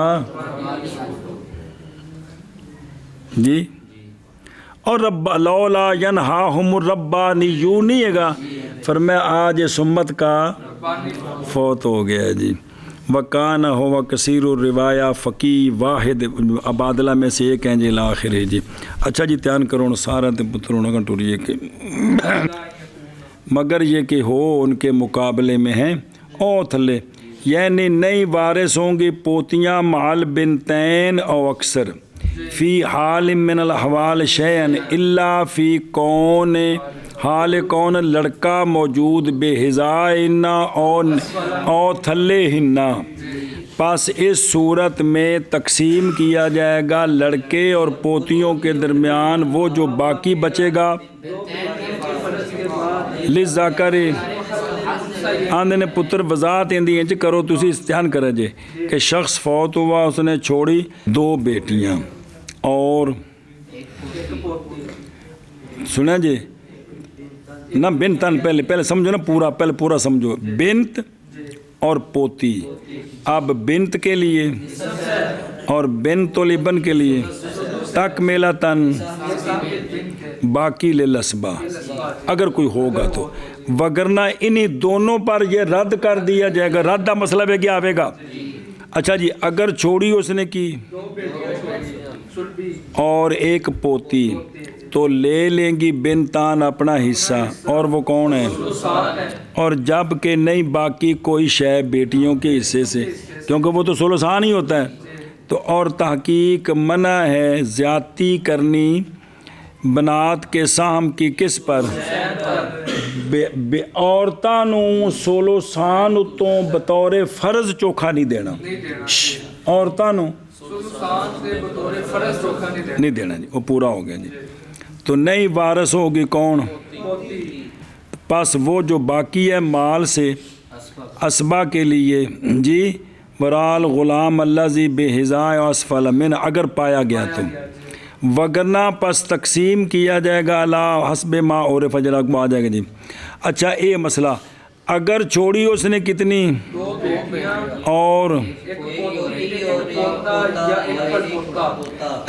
جی. اور رب لولا ینہاہم الربانیون ہے گا فرمایا آج اس امت کا فوت ہو گیا جی. وکانہ ہوا کثیر الروایہ فقیہ واحد عبادلہ میں سے ایک ہیں جی الآخر ہے جی. اچھا جی تیان کرو سارا تے پتروں نہ ٹوریے کہ مگر یہ کہ ہو ان کے مقابلے میں ہیں او تھلے یعنی نئی وارث ہوں گی پوتیاں مال بنتین او اکثر فی حال من الاحوال شیئن الا فی کون حال کون لڑکا موجود بے حضائنہ او تھلے ہنہ. پس اس صورت میں تقسیم کیا جائے گا لڑکے اور پوتیوں کے درمیان وہ جو باقی بچے گا. لذکر آندھے نے پتر وضاحت اندھی انچ کرو تسی استعان کرے جے کہ شخص فوت ہوا اس نے چھوڑی 2 بیٹیاں اور سنا جی نہ بنتن پہلے سمجھو نا پہلے پورا سمجھو. بنت اور پوتی. اب بنت کے لیے اور بنت الابن کے لیے تکملتن باقی للاسبا اگر کوئی ہوگا تو, وگرنہ انہی دونوں پر یہ رد کر دیا جائے گا. رد کا مسئلہ بھی کیا آئے گا؟ اچھا جی اگر چھوڑی اس نے کی اور ایک پوتی تو لے لیں گی بنتان اپنا حصہ اور وہ کون ہے؟ اور جب کہ نہیں باقی کوئی شے بیٹیوں کے حصے سے کیونکہ وہ تو ثلثان ہی ہوتا ہے. تو اور تحقیق منع ہے زیادتی کرنی بنات کے سہم کی کس پر؟ عورتاں نوں ثلثان اتوں بطور فرض چوکھا نہیں دینا. عورتاں نوں نہیں دینا جی, وہ پورا ہو گیا جی. تو نئی وارث ہوگی کون؟ پس وہ جو باقی ہے مال سے اسبا کے لیے جی برال غلام الذی بے حذاء اسفل من اگر پایا گیا تو, وگرنہ پس تقسیم کیا جائے گا علی حسب ما عرف فجرا کو آ جائے گا جی. اچھا یہ مسئلہ اگر چھوڑی اس نے کتنی اور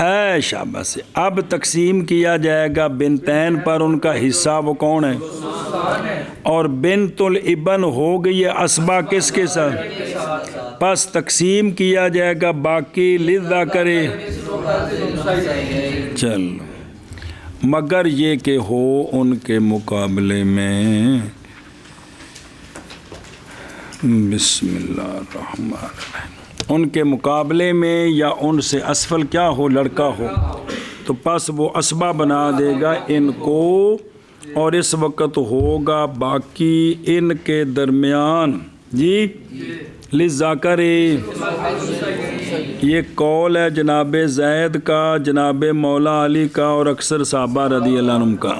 اے شاباش سے اب تقسیم کیا جائے گا بنتین پر ان کا حصہ وہ کون ہے؟ اور بنت الابن ہو گئی ہے اسبا کس کے ساتھ؟ پس تقسیم کیا جائے گا باقی للذکر چل مگر یہ کہ ہو ان کے مقابلے میں بسم اللہ الرحمن الرحیم ان کے مقابلے میں یا ان سے اسفل کیا ہو لڑکا ہو تو پس وہ اسبا بنا دے گا ان کو اور اس وقت ہوگا باقی ان کے درمیان جی للذکر. یہ قول ہے جناب زید کا, جناب مولا علی کا اور اکثر صحابہ رضی اللہ عنہم کا.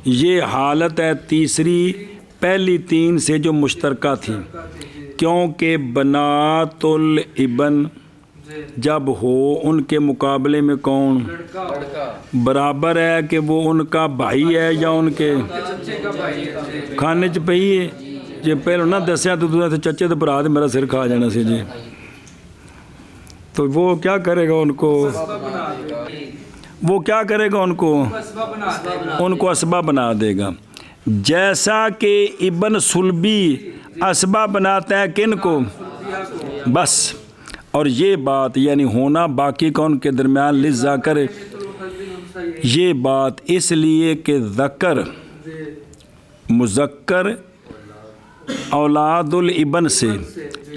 یہ حالت ہے تیسری پہلی 3 سے جو مشترکہ تھی کیونکہ بنات الابن جب ہو ان کے مقابلے میں کون لڑکا برابر ہے کہ وہ ان کا بھائی ہے یا ان کے چچے کا بھائی ہے جی کھانے چ پئی ہے جی پہلے نہ دسیا تو تے چچے تے بھرا تے میرا سر کھا جانا سی جی تو وہ کیا کرے گا ان کو بنا دے وہ کیا کرے گا ان کو اسباب بنا دے ان کو اسباب بنا دے گا جیسا کہ ابن سلبی اسباب بناتا ہے کن کو بس اور یہ بات یعنی ہونا باقی کا ان کے درمیان للذکر یہ بات اس لیے کہ ذکر مذکر اولاد الابن سے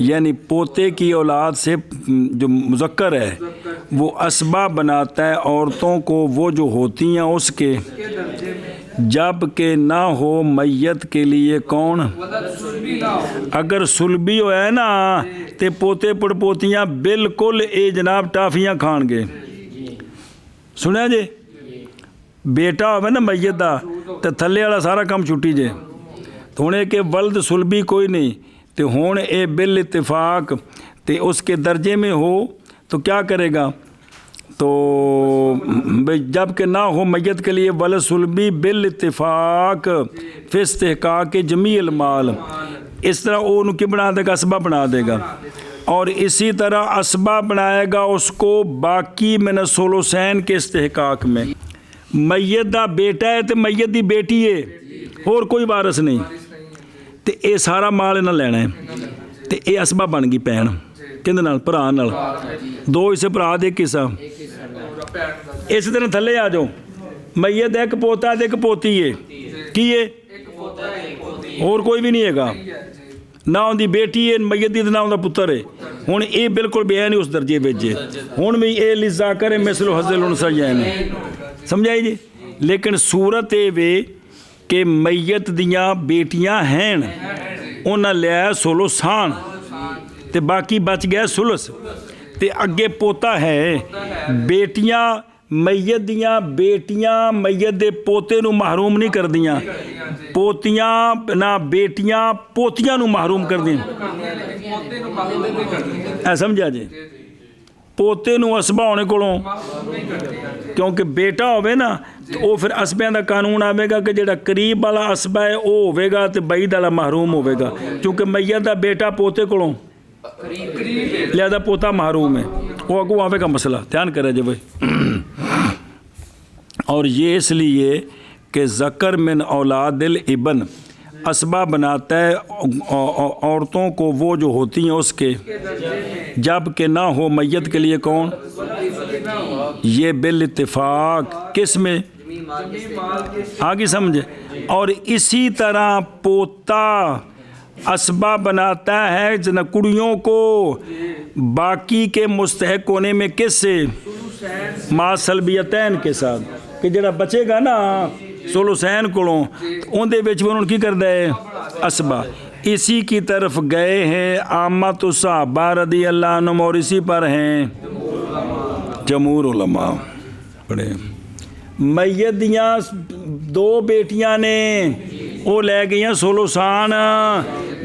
یعنی پوتے کی اولاد سے جو مذکر ہے وہ اسباب بناتا ہے عورتوں کو وہ جو ہوتی ہیں اس کے جب کہ نہ ہو میت کے لیے کون اگر سلبی ہو ہے نا تے پوتے پڑپوتیاں بالکل اے جناب ٹافیاں کھان گے سنیا جی بیٹا ہوئے نا میت دا تے تھلے والا سارا کام چھٹی جے تو ہونے کہ ولد سلبی کوئی نہیں تے ہون اے بال اتفاق تے اس کے درجے میں ہو تو کیا کرے گا تو جب کہ نہ ہو میت کے لیے ولد سلبی بال اتفاق فی استحقاق جمیع المال اس طرح وہ ان کی بنا دے گا اسباب بنا دے گا اور اسی طرح اسباب بنائے گا اس کو باقی من الثلثین کے استحقاق میں میت دا بیٹا ہے تے میت دی بیٹی ہے اور کوئی وارث نہیں تے اے سارا مال انہاں لینا ہے تے اے اسباب بن گئی پین کہندے نال بھرا نال دو اسے بھرا دے ایک حصہ اسی طرح تھلے آ جاؤ میت ایک پوتا تے ایک پوتی ہے کی ہے اور کوئی بھی نہیں ہے گا نہ ان دی بیٹی ہے میت دی نہ ان دا پتر ہے ہن اے بالکل بے نہیں اس درجے وچ ہے ہن بھی اے للذکر مثل حظ الانثیین سمجھائی جی لیکن صورت اے وے کہ میت دیاں بیٹیاں ہیں انہاں لیا ثلثان تے باقی بچ گیا ثلث تے اگے پوتا ہے بیٹیاں میت دیاں بیٹیاں میت دے پوتے نو محروم نہیں کر دیاں پوتیاں نہ بیٹیاں پوتیاں نو محروم کر دیاں اے سمجھا جی پوتے نو اسبا ہونے کولوں کیونکہ بیٹا ہوئے نا تو وہ پھر اسبیاں دا قانون آوے گا کہ جڑا قریب والا اسبا ہے وہ ہوئے گا تے بعید والا محروم ہوئے گا کیونکہ میت دا بیٹا پوتے کولوں لہذا پوتا محروم ہے وہ اگو آوے گا مسئلہ دھیان کرے جی بھائی اور یہ اس لیے کہ ذکر من اولاد الابن اسباب بناتا ہے عورتوں کو وہ جو ہوتی ہیں اس کے جب کہ نہ ہو میت کے لیے کون یہ بالاتفاق کس میں آگے سمجھے اور اسی طرح پوتا اسباب بناتا ہے جن کڑیوں کو باقی کے مستحق ہونے میں کس سے ما سلبیتین کے ساتھ کہ جڑا بچے گا نا ثلثین کولوں اون دے وچ انہوں کی کردا ہے اسباب اسی کی طرف گئے ہیں عامت الصحابہ رضی اللہ عنہم اور اسی پر ہیں جمہور علماء پڑھے میت دیاں دو بیٹیاں نے وہ لے گئیاں ثلثان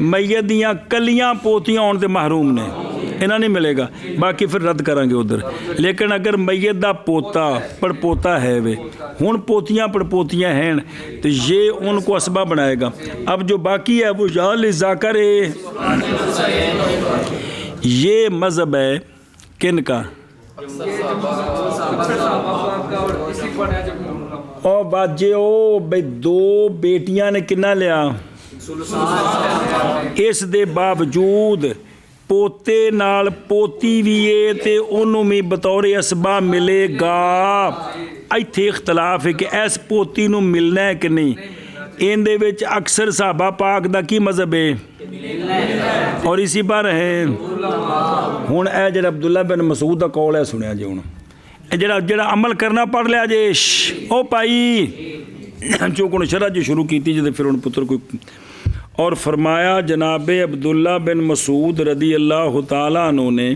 میت دیاں کلیاں پوتیاں ہون تے محروم نے انہاں نہیں ملے گا باقی پھر رد کریں گے ادھر لیکن اگر میت دا پوتا پڑپوتا ہے وے ہن پوتیاں پڑپوتیاں ہیں تو یہ ان کو اسباب بنائے گا اب جو باقی ہے وہ یا للذکر ہے یہ مذہب ہے کن کا او باجے او بھئی دو بیٹیاں نے کنا لیا اس دے باوجود پوتے نال پوتی بھی ہے تے انہوں میں بطور اسباب ملے گا ایتھے اختلاف ہے کہ ایس پوتی نو ملنا ہے کہ نہیں ان دے وچ اکثر صحابہ پاک دا کی مذہب ہے اور اسی پر ہے ہن اے جڑا عبداللہ بن مسعود دا قول ہے سنیا جی ہن اے جڑا عمل کرنا پڑھ لیا جی او پائی چونکہ شرح جو شروع کی تھی جدے پھر ان پتر کوئی اور فرمایا جناب عبداللہ بن مسعود رضی اللہ تعالیٰ عنہ نے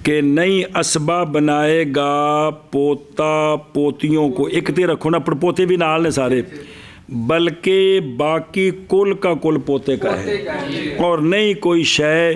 کہ نئی اسباب بنائے گا پوتا پوتیوں کو ایک تے رکھو نا پڑپوتے بھی نال نے سارے بلکہ باقی کل کا کل پوتے کا ہے اور نہیں کوئی شے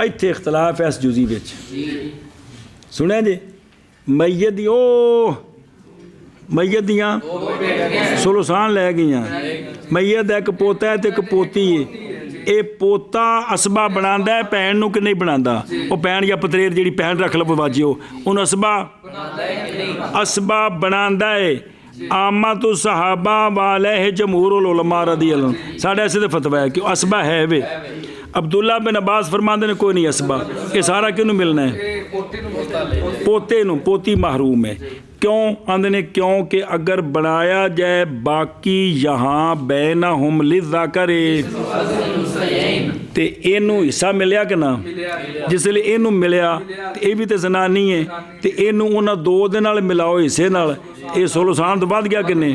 ਇੱਥੇ ਇਖਤਲਾਫ ਹੈ ਇਸ ਜੁਜ਼ੀ ਵਿੱਚ। ਸੁਣਿਆ ਜੀ? ਮਈਤ ਦੀ ਮਈਤ ਦੀਆਂ ਸੁਲਸਾਨ ਲੈ ਗਈਆਂ। ਮਈਤ ਦਾ ਇੱਕ ਪੋਤਾ ਹੈ ਤੇ ਇੱਕ ਪੋਤੀ ਹੈ। ਇਹ ਪੋਤਾ ਅਸਬਾ ਬਣਾਉਂਦਾ ਹੈ ਭੈਣ ਨੂੰ ਕਿ ਨਹੀਂ ਬਣਾਉਂਦਾ? ਉਹ ਭੈਣ ਜਾਂ ਪਤਰੇਰ ਜਿਹੜੀ ਭੈਣ ਰੱਖ ਲਵੋ ਵਾਜਿਓ ਉਹਨੂੰ ਅਸਬਾ ਬਣਾਉਂਦਾ ਹੈ। ਆਮਤੁ ਸਹਾਬਾ ਵਾਲੇ ਜਮਹੂਰੁਲ ਉਲਮਾ ਰਦੀ ਅੱਲਾਹ ਸਾਡੇ ਐਸੇ ਤੇ ਫਤਵਾ ਹੈ ਕਿ ਅਸਬਾ ਹੈ ਵੇ। ਅਬਦੁੱਲਾ ਬਿਨ ਅਬਾਸ ਫਰਮਾਉਂਦੇ ਨੇ ਕੋਈ ਨਹੀਂ ਅਸਬਾ। ਇਹ ਸਾਰਾ ਕਿਹਨੂੰ ਮਿਲਣਾ ਹੈ? ਪੋਤੇ ਨੂੰ। ਪੋਤੀ ਮਹਰੂਮ ਹੈ। ਕਿਉਂ ਆਂਦੇ ਨੇ? ਕਿਉਂਕਿ ਅਗਰ ਬਣਾਇਆ ਜਾਏ ਬਾਕੀ ਯਹਾਂ ਬੈਨਹੁਮ ਲਿਜ਼ਕਰ ਤੇ ਇਹਨੂੰ ਹਿੱਸਾ ਮਿਲਿਆ ਕਿ ਨਾ? ਜਿਸ ਲਈ ਇਹਨੂੰ ਮਿਲਿਆ ਤੇ ਇਹ ਵੀ ਤੇ ਜ਼ਨਾਨੀ ਹੈ ਤੇ ਇਹਨੂੰ ਉਹਨਾਂ ਦੋ ਦੇ ਨਾਲ ਮਿਲਾਓ ਹਿੱਸੇ ਨਾਲ, ਇਹ ਸੁਲਸਾਨ ਤੋਂ ਵੱਧ ਗਿਆ ਕਿੰਨੇ?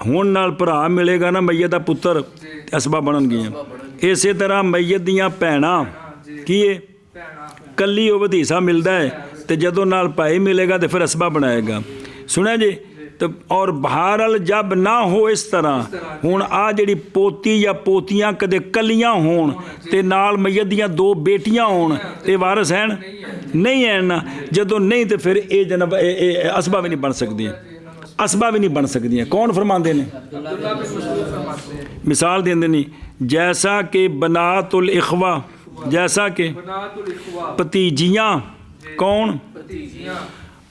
ਹੁਣ ਨਾਲ ਭਰਾ ਮਿਲੇਗਾ ਨਾ ਮਈਤ ਦਾ ਪੁੱਤਰ ਤੇ ਅਸਬਾ ਬਣਨਗੀਆਂ। ਇਸੇ ਤਰ੍ਹਾਂ ਮਈਤ ਦੀਆਂ ਭੈਣਾਂ ਕੀ ਹੈ? ਕੱਲੀ ਹੋਵੇ ਤਾਂ ਹਿੱਸਾ ਮਿਲਦਾ ਹੈ ਤੇ ਜਦੋਂ ਨਾਲ ਭਾਈ ਮਿਲੇਗਾ ਤੇ ਫਿਰ ਅਸਬਾ ਬਣਾਏਗਾ। ਸੁਣਿਆ ਜੀ? ਤੇ ਔਰ ਬਹਰਹਾਲ ਜਬ ਨਾ ਹੋ ਇਸ ਤਰ੍ਹਾਂ ਹੁਣ ਆ ਜਿਹੜੀ ਪੋਤੀ ਜਾਂ ਪੋਤੀਆਂ ਕਦੇ ਕੱਲੀਆਂ ਹੋਣ ਤੇ ਨਾਲ ਮਈਤ ਦੀਆਂ ਦੋ ਬੇਟੀਆਂ ਹੋਣ ਤੇ ਵਾਰਿਸ ਹਨ ਨਹੀਂ ਹਨ। ਜਦੋਂ ਨਹੀਂ ਤੇ ਫਿਰ ਇਹ ਜਨਾਬ ਇਹ ਅਸਬਾ ਵੀ ਨਹੀਂ ਬਣ ਸਕਦੀਆਂ। ਅਸਬਾ ਵੀ ਨਹੀਂ ਬਣ ਸਕਦੀਆਂ। ਕੌਣ ਫਰਮਾਉਂਦੇ ਨੇ? ਮਿਸਾਲ ਦਿੰਦੇ ਨੇ ਜੈਸਾ ਕਿ ਬਨਾਤੁਲ ਇਖਵਾ, ਜੈਸਾ ਕਿ ਭਤੀਜੀਆਂ। ਕੌਣ?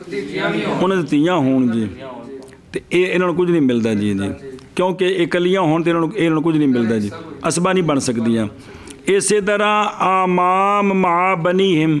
ਉਹਨਾਂ ਦੀ ਧੀਆਂ ਹੋਣ ਜੀ ਤੇ ਇਹਨਾਂ ਨੂੰ ਕੁਝ ਨਹੀਂ ਮਿਲਦਾ ਜੀ ਕਿਉਂਕਿ ਇਹ ਇਕੱਲੀਆਂ ਹੋਣ ਤੇ ਇਹਨਾਂ ਨੂੰ ਕੁਝ ਨਹੀਂ ਮਿਲਦਾ ਜੀ। ਅਸਬਾ ਨਹੀਂ ਬਣ ਸਕਦੀਆਂ। ਇਸੇ ਤਰ੍ਹਾਂ ਆਮਾਮ ਮਾਂ ਬਨੀ ਹਿਮ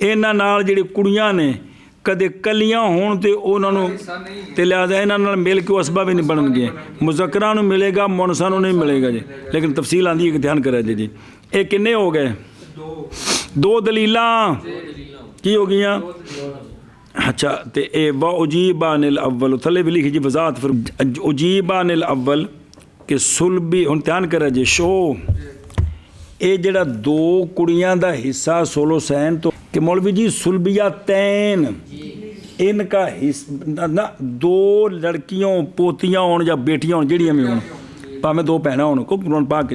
ਇਹਨਾਂ ਨਾਲ ਜਿਹੜੀ ਕੁੜੀਆਂ ਨੇ ਕਦੇ ਕੱਲੀਆਂ ਹੋਣ ਤੇ ਉਹਨਾਂ ਨੂੰ ਤੇ ਲਿਹਾਜ਼ਾ ਇਹਨਾਂ ਨਾਲ ਮਿਲ ਕੇ ਅਸਬਾ ਵੀ ਨਹੀਂ ਬਣਨਗੇ। ਮੁਜ਼ੱਕਰਾਂ ਨੂੰ ਮਿਲੇਗਾ, ਮੁਨਸਾ ਨੂੰ ਨਹੀਂ ਮਿਲੇਗਾ ਜੀ। ਲੇਕਿਨ ਤਫਸੀਲ ਆਂਦੀ ਹੈ ਕਿ ਧਿਆਨ ਕਰਿਆ ਜੀ। ਇਹ ਕਿੰਨੇ ਹੋ ਗਏ? ਦੋ ਦਲੀਲਾਂ ਕੀ ਹੋ ਗਈਆਂ? ਅੱਛਾ ਤੇ ਇਹ ਵਾ ਉਜੀਬਾਨਿਲ ਅਵਲ ਥੱਲੇ ਵੀ ਲਿਖੀ ਜੀ ਵਜ਼ਾਤ ਫਿਰ ਉਜੀਬਾਨਿਲ ਅਵਲ ਕਿ ਸੁਲਬੀ। ਹੁਣ ਧਿਆਨ ਕਰਿਆ ਜੀ। ਸ਼ੋ ਇਹ ਜਿਹੜਾ ਦੋ ਕੁੜੀਆਂ ਦਾ ਹਿੱਸਾ ਸੁਲਸੈਨ ਤੋਂ ਕਿ ਮੌਲਵੀ ਜੀ ਸੁਲਬੀਆ ਤੈਨ ਇਨਕਾ ਨਾ ਦੋ ਲੜਕੀਆਂ ਪੋਤੀਆਂ ਹੋਣ ਜਾਂ ਬੇਟੀਆਂ ਹੋਣ ਜਿਹੜੀਆਂ ਵੀ ਹੋਣ ਭਾਵੇਂ ਦੋ ਭੈਣਾਂ ਹੋਣ ਕੋ ਕੁਰਾਨ ਪਾਕ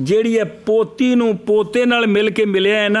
ਜਿਹੜੀ ਹੈ ਪੋਤੀ ਨੂੰ ਪੋਤੇ ਨਾਲ ਮਿਲ ਕੇ ਮਿਲਿਆ ਹੈ ਨਾ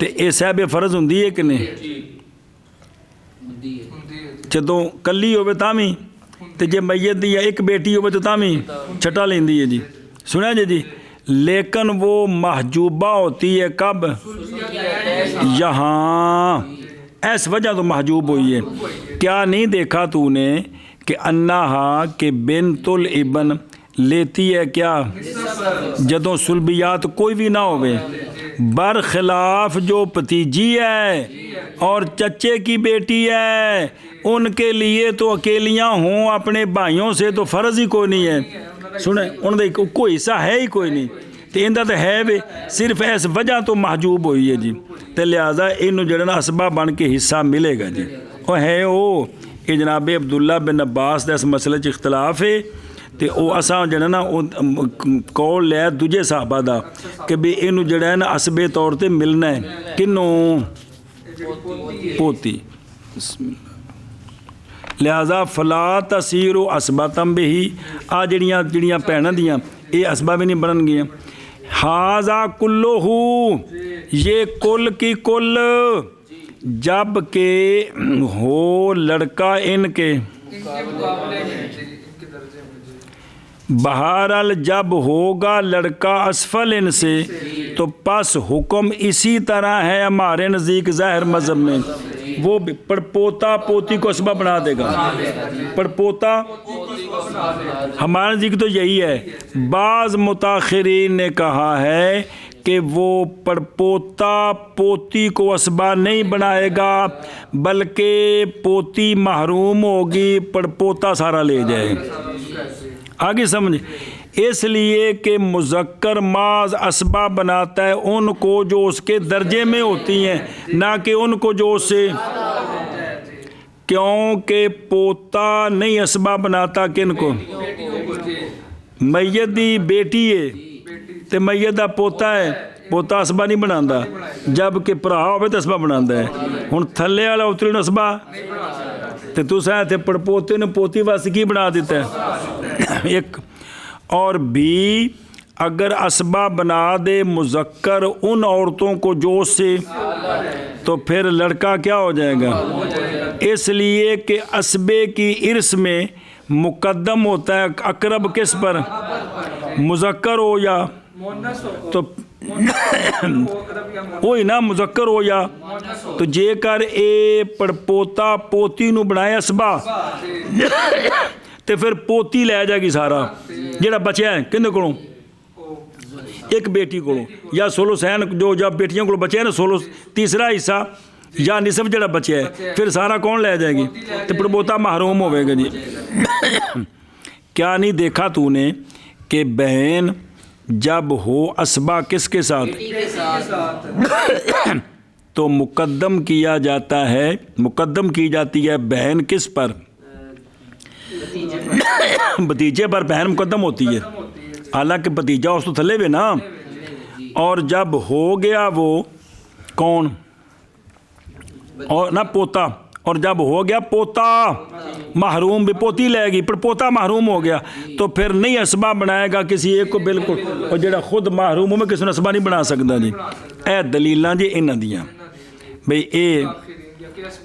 ਤੇ ਇਹ ਸਾਹਿਬ فرض ਹੁੰਦੀ ਹੈ ਕਿ ਨਹੀਂ ਹੁੰਦੀ ਹੈ ਜਦੋਂ ਕੱਲੀ ਹੋਵੇ ਤਾਂ ਵੀ ਤੇ ਜੇ ਮਈਤ ਦੀ ਜਾਂ ਇੱਕ ਬੇਟੀ ਹੋਵੇ ਤਾਂ ਵੀ ਛਟਾ ਲੈਂਦੀ ਹੈ ਜੀ ਸੁਣਿਆ ਜੀ لیکن وہ محجوبہ ہوتی ہے کب یہاں اس وجہ تو محجوب ہوئی ہے کیا نہیں دیکھا تو نے کہ انہا کہ بنت الابن لیتی ہے کیا جدوں سلبیات کوئی بھی نہ ہوئے برخلاف جو بھتیجی ہے اور چچے کی بیٹی ہے ان کے لیے تو اکیلیاں ہوں اپنے بھائیوں سے تو فرض ہی کوئی نہیں ہے سنیں انہوں نے کوئی حصہ ہے ہی کوئی نہیں تو اندہ تو ہے بھی صرف اس وجہ تو محجوب ہوئی ہے جی تو لہٰذا انہوں جڑنا اسباب بن کے حصہ ملے گا جی وہ ہے وہ یہ جناب عبداللہ بن عباس دا اس مسئلے چ اختلاف ہے تو وہ اساں جڑا نا کول لیا دوجے صحابہ دا کہ بھی انہوں جڑا ہے نا اسبے طور تے ملنا ہے کنوں پوتی بسم اللہ لہذا فلا تصیر و اسباتم بھی آ جڑیاں بھیناں دیاں یہ اسباب نہیں بنن گیا ہاذا کلہ یہ کل کی کل جب کہ ہو لڑکا ان کے مقابلے میں ان کے درجے میں بہرحال جب ہوگا لڑکا اسفل ان سے تو پس حکم اسی طرح ہے ہمارے نزدیک ظاہر مذہب میں وہ پڑپوتا پوتی کو اسباب بنا دے گا پڑپوتا ہمارے نزدیک تو یہی ہے بعض متاخرین نے کہا ہے کہ وہ پڑپوتا پوتی کو اسباب نہیں بنائے گا بلکہ پوتی محروم ہوگی پڑپوتا سارا لے جائے آگے سمجھ اس لیے کہ مذکر معاذ اسباب بناتا ہے ان کو جو اس کے درجے میں ہوتی ہیں نہ کہ ان کو جو اس سے کیونکہ پوتا نہیں اسباب بناتا کن کو میت دی بیٹی ہے تے میت دا پوتا ہے پوتا اسباب نہیں بناتا جب کہ پرا ہوئے تو اسباب بناتا ہے ہن تھلے والا اتری نو اسباب تے تو ساں تے پڑپوتے نے پوتی واسطے کی بنا دیتا ہے ایک اور بھی اگر اسباب بنا دے مذکر ان عورتوں کو جو سے تو پھر لڑکا کیا ہو جائے گا اس لیے کہ اسبے کی ارث میں مقدم ہوتا ہے اقرب کس پر مذکر ہو یا تو وہی نا مذکر ہو یا تو جے کر اے پڑپوتا پوتی نو بنائے اسباب تے پھر پوتی لے جائے گی سارا جڑا بچیا ہے کنے کولوں ایک بیٹی کولوں یا سولو سین جو جب بیٹیاں کولوں بچے ہیں نا سولو تیسرا حصہ یا نصف جڑا بچیا ہے پھر سارا کون لے جائے گی تے پڑپوتا محروم ہوئے گا جی کیا نہیں دیکھا تو نے کہ بہن جب ہو اسبا کس کے ساتھ تو مقدم کیا جاتا ہے مقدم کی جاتی ہے بہن کس پر بھتیجے پر بہن مقدم ہوتی ہے حالانکہ بھتیجا اس تو تھلے ہوئے نا اور جب ہو گیا وہ کون اور نہ پوتا اور جب ہو گیا پوتا محروم بھی پوتی لے گی پر پوتا محروم ہو گیا تو پھر نہیں اسباب بنائے گا کسی ایک کو بالکل اور جڑا خود محروم ہو میں کسی نے اسباب نہیں بنا سکتا جی اے دلیلاں جی انہاں دیاں بھئی اے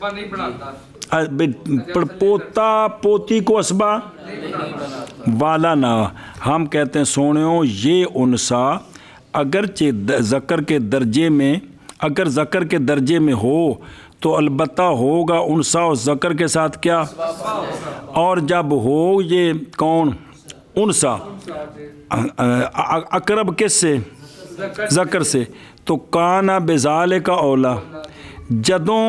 نہیں بناتا پوتا پوتی کو اسبا والا نہ ہم کہتے ہیں سونیوں یہ انسا اگرچہ ذکر کے درجے میں اگر ذکر کے درجے میں ہو تو البتہ ہوگا انسا اور ذکر کے ساتھ کیا اور جب ہو یہ کون انسا اقرب کس سے ذکر سے تو کانا بذالے کا اولا جدوں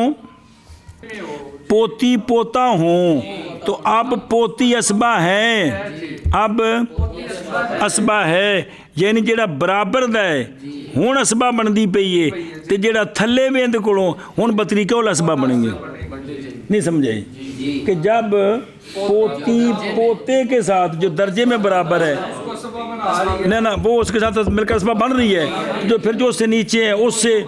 پوتی پوتا ہوں تو اب پوتی اسبا ہے اب اسبا ہے یعنی جڑا برابر دا ہے ہون اسبا بندی پئی ہے تے جڑا تھلے ویند کولوں ہون بطریقے والا اسبا بنیں گے نہیں سمجھے کہ جب پوتی پوتے کے ساتھ جو درجے میں برابر ہے نہ وہ اس کے ساتھ مل کر اسبا بن رہی ہے جو پھر جو اس سے نیچے ہے اس سے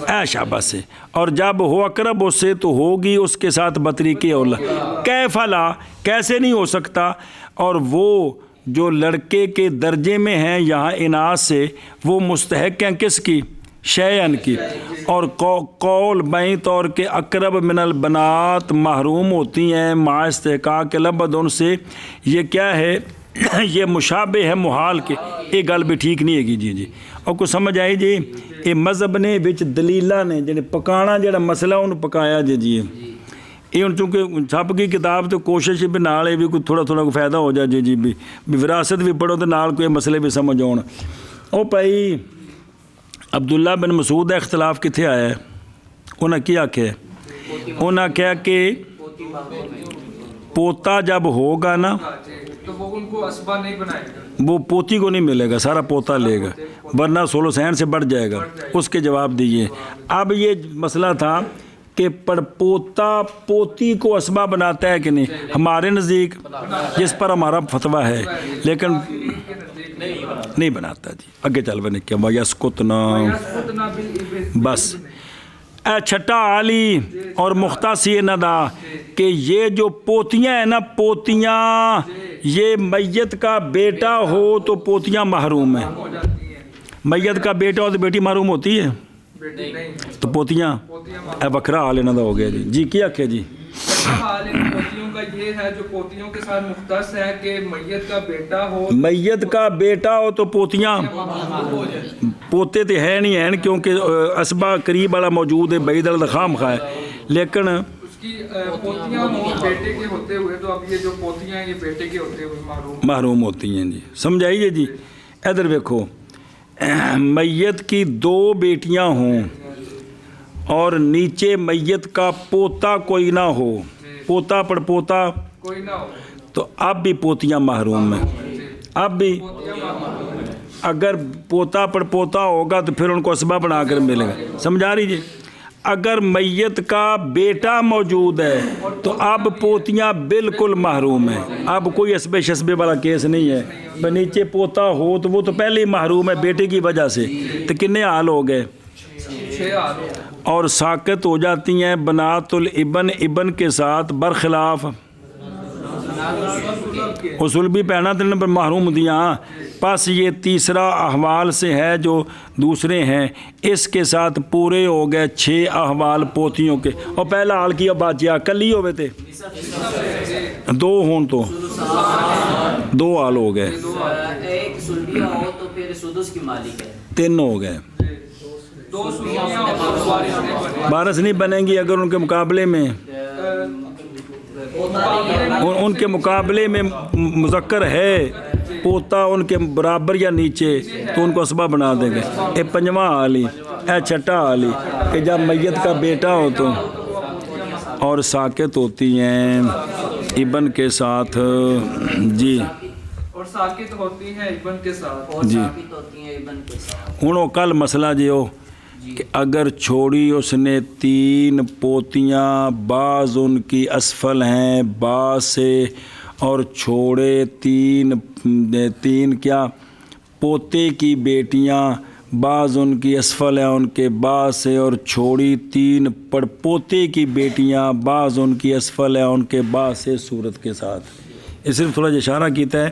اے شاباش سے اور جب ہو اقرب اس سے تو ہوگی اس کے ساتھ بطریقے اولا کیفا لا کیسے نہیں ہو سکتا اور وہ جو لڑکے کے درجے میں ہیں یہاں اناث سے وہ مستحق ہیں کس کی شیئن کی، اور قول بائیں طور کے اقرب من البنات محروم ہوتی ہیں مع استحقاق لبد ان سے، یہ کیا ہے؟ یہ مشابہ ہے محال کے، یہ گل بھی ٹھیک نہیں ہے گی جی اور کو سمجھ آئی جی؟ یہ مذہب نے وچ دلیلاں نے جڑے پکانا جڑا مسئلہ انہوں پکایا جی یہ ہوں چونکہ چھپ کی کتاب تو کوشش بھی نال بھی کوئی تھوڑا تھوڑا فائدہ ہو جائے جی بھی وراثت بھی پڑھو تو نال کوئی مسئلے بھی سمجھ آن۔ او بھائی عبداللہ بن مسعود کا اختلاف کتنے آیا ہے؟ انہیں کیا آخیا؟ انہیں کہا کہ پوتا جب ہوگا نا تو وہ ان کو اسبا نہیں بنائے گا، وہ پوتی کو نہیں ملے گا، سارا پوتا لے گا، ورنہ ثلثین سے بڑھ جائے گا۔ اس کے جواب دیجیے۔ اب یہ مسئلہ تھا کہ پوتا پوتی کو اسبا بناتا ہے کہ نہیں؟ ہمارے نزدیک جس پر ہمارا فتویٰ ہے لیکن نہیں بناتا جی۔ آگے چل بنے کیا وَيَسْقُطْنَا بس اے چھٹا عالی اور مختصی ندا کہ یہ جو پوتیاں ہیں نا، پوتیاں یہ میت کا بیٹا ہو تو پوتیاں محروم ہیں، میت کا بیٹا ہو تو بیٹی محروم ہوتی ہے، تو پوتیاں اے وکھرا حال انہاں دا ہو گیا جی کیا کیا جی؟ حال ان پوتیوں کا یہ ہے جو پوتیوں کے ساتھ مختص ہے کہ میت کا بیٹا ہو، میت کا بیٹا ہو تو پوتیاں، پوتے تو ہے نہیں ہیں کیونکہ اسبا قریب والا موجود ہے، بعید والا خام خواہ ہے، لیکن اس کی پوتیاں ہوں بیٹے کے ہوتے ہوئے، تو اب یہ جو پوتیاں ہیں یہ بیٹے کے ہوتے ہوئے محروم ہوتی ہیں جی۔ سمجھائیے جی؟ ادھر دیکھو، میت کی 2 بیٹیاں ہوں اور نیچے میت کا پوتا کوئی نہ ہو، پوتا پڑ پوتا کوئی نہ ہو، تو اب بھی پوتیاں محروم ہیں، اب بھی اگر پوتا پڑ پوتا ہوگا تو پھر ان کو اسبا بنا کر ملے گا۔ سمجھا رہی جی؟ اگر میت کا بیٹا موجود ہے تو اب پوتیاں بالکل محروم ہیں، اب کوئی اسبے شسبے والا کیس نہیں ہے۔ نیچے پوتا ہو تو وہ تو پہلے ہی محروم ہے بیٹے کی وجہ سے، تو کتنے حال ہو گئے؟ 6 حال۔ اور ساقط ہو جاتی ہیں بنات الابن ابن کے ساتھ برخلاف اصول بھی پہنا تین پر محروم دیا۔ پس یہ تیسرا احوال سے ہے جو دوسرے ہیں، اس کے ساتھ پورے ہو گئے 6 احوال پوتیوں کے۔ اور پہلا حال کیا بات کیا کل ہی ہوئے تھے، 2 ہوں تو 2 حال ہو گئے، ایک سلبیہ ہو تو پھر سدس کی مالک ہے، 3 ہو گئے۔ 2 سلبیاں اور وارث نہیں بنے، وارث نہیں بنیں گی اگر ان کے مقابلے میں ان کے مقابلے میں مذکر ہے پوتا ان کے برابر یا نیچے تو ان کو اسبا بنا دیں گے۔ اے 5واں حالی، اے چھٹا حالی کہ جب میت کا بیٹا ہو تو، اور ساقط ہوتی ہیں ابن کے ساتھ جی، اور ساقط ہوتی ہیں ابن کے ساتھ، اور ثابت ہوتی ہیں ابن کے ساتھ۔ ہوں کل مسئلہ جی ہو کہ اگر چھوڑی اس نے 3 پوتیاں، بعض ان کی اسفل ہیں بعض سے، اور چھوڑے 3 کیا پوتے کی بیٹیاں، بعض ان کی اسفل ہیں ان کے بعض سے، اور چھوڑی 3 پڑ پوتے کی بیٹیاں، بعض ان کی اسفل ہیں ان کے بعض سے صورت کے ساتھ۔ یہ صرف تھوڑا اشارہ کیتا ہے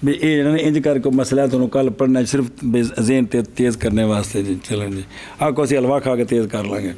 بھی انج کر کے مسئلہ تو کل پڑھنا صرف ذہن تیز کرنے واسطے جی۔ چلیں جی، آپ کو اسی حلوہ کھا کے تیز کر لیں گے۔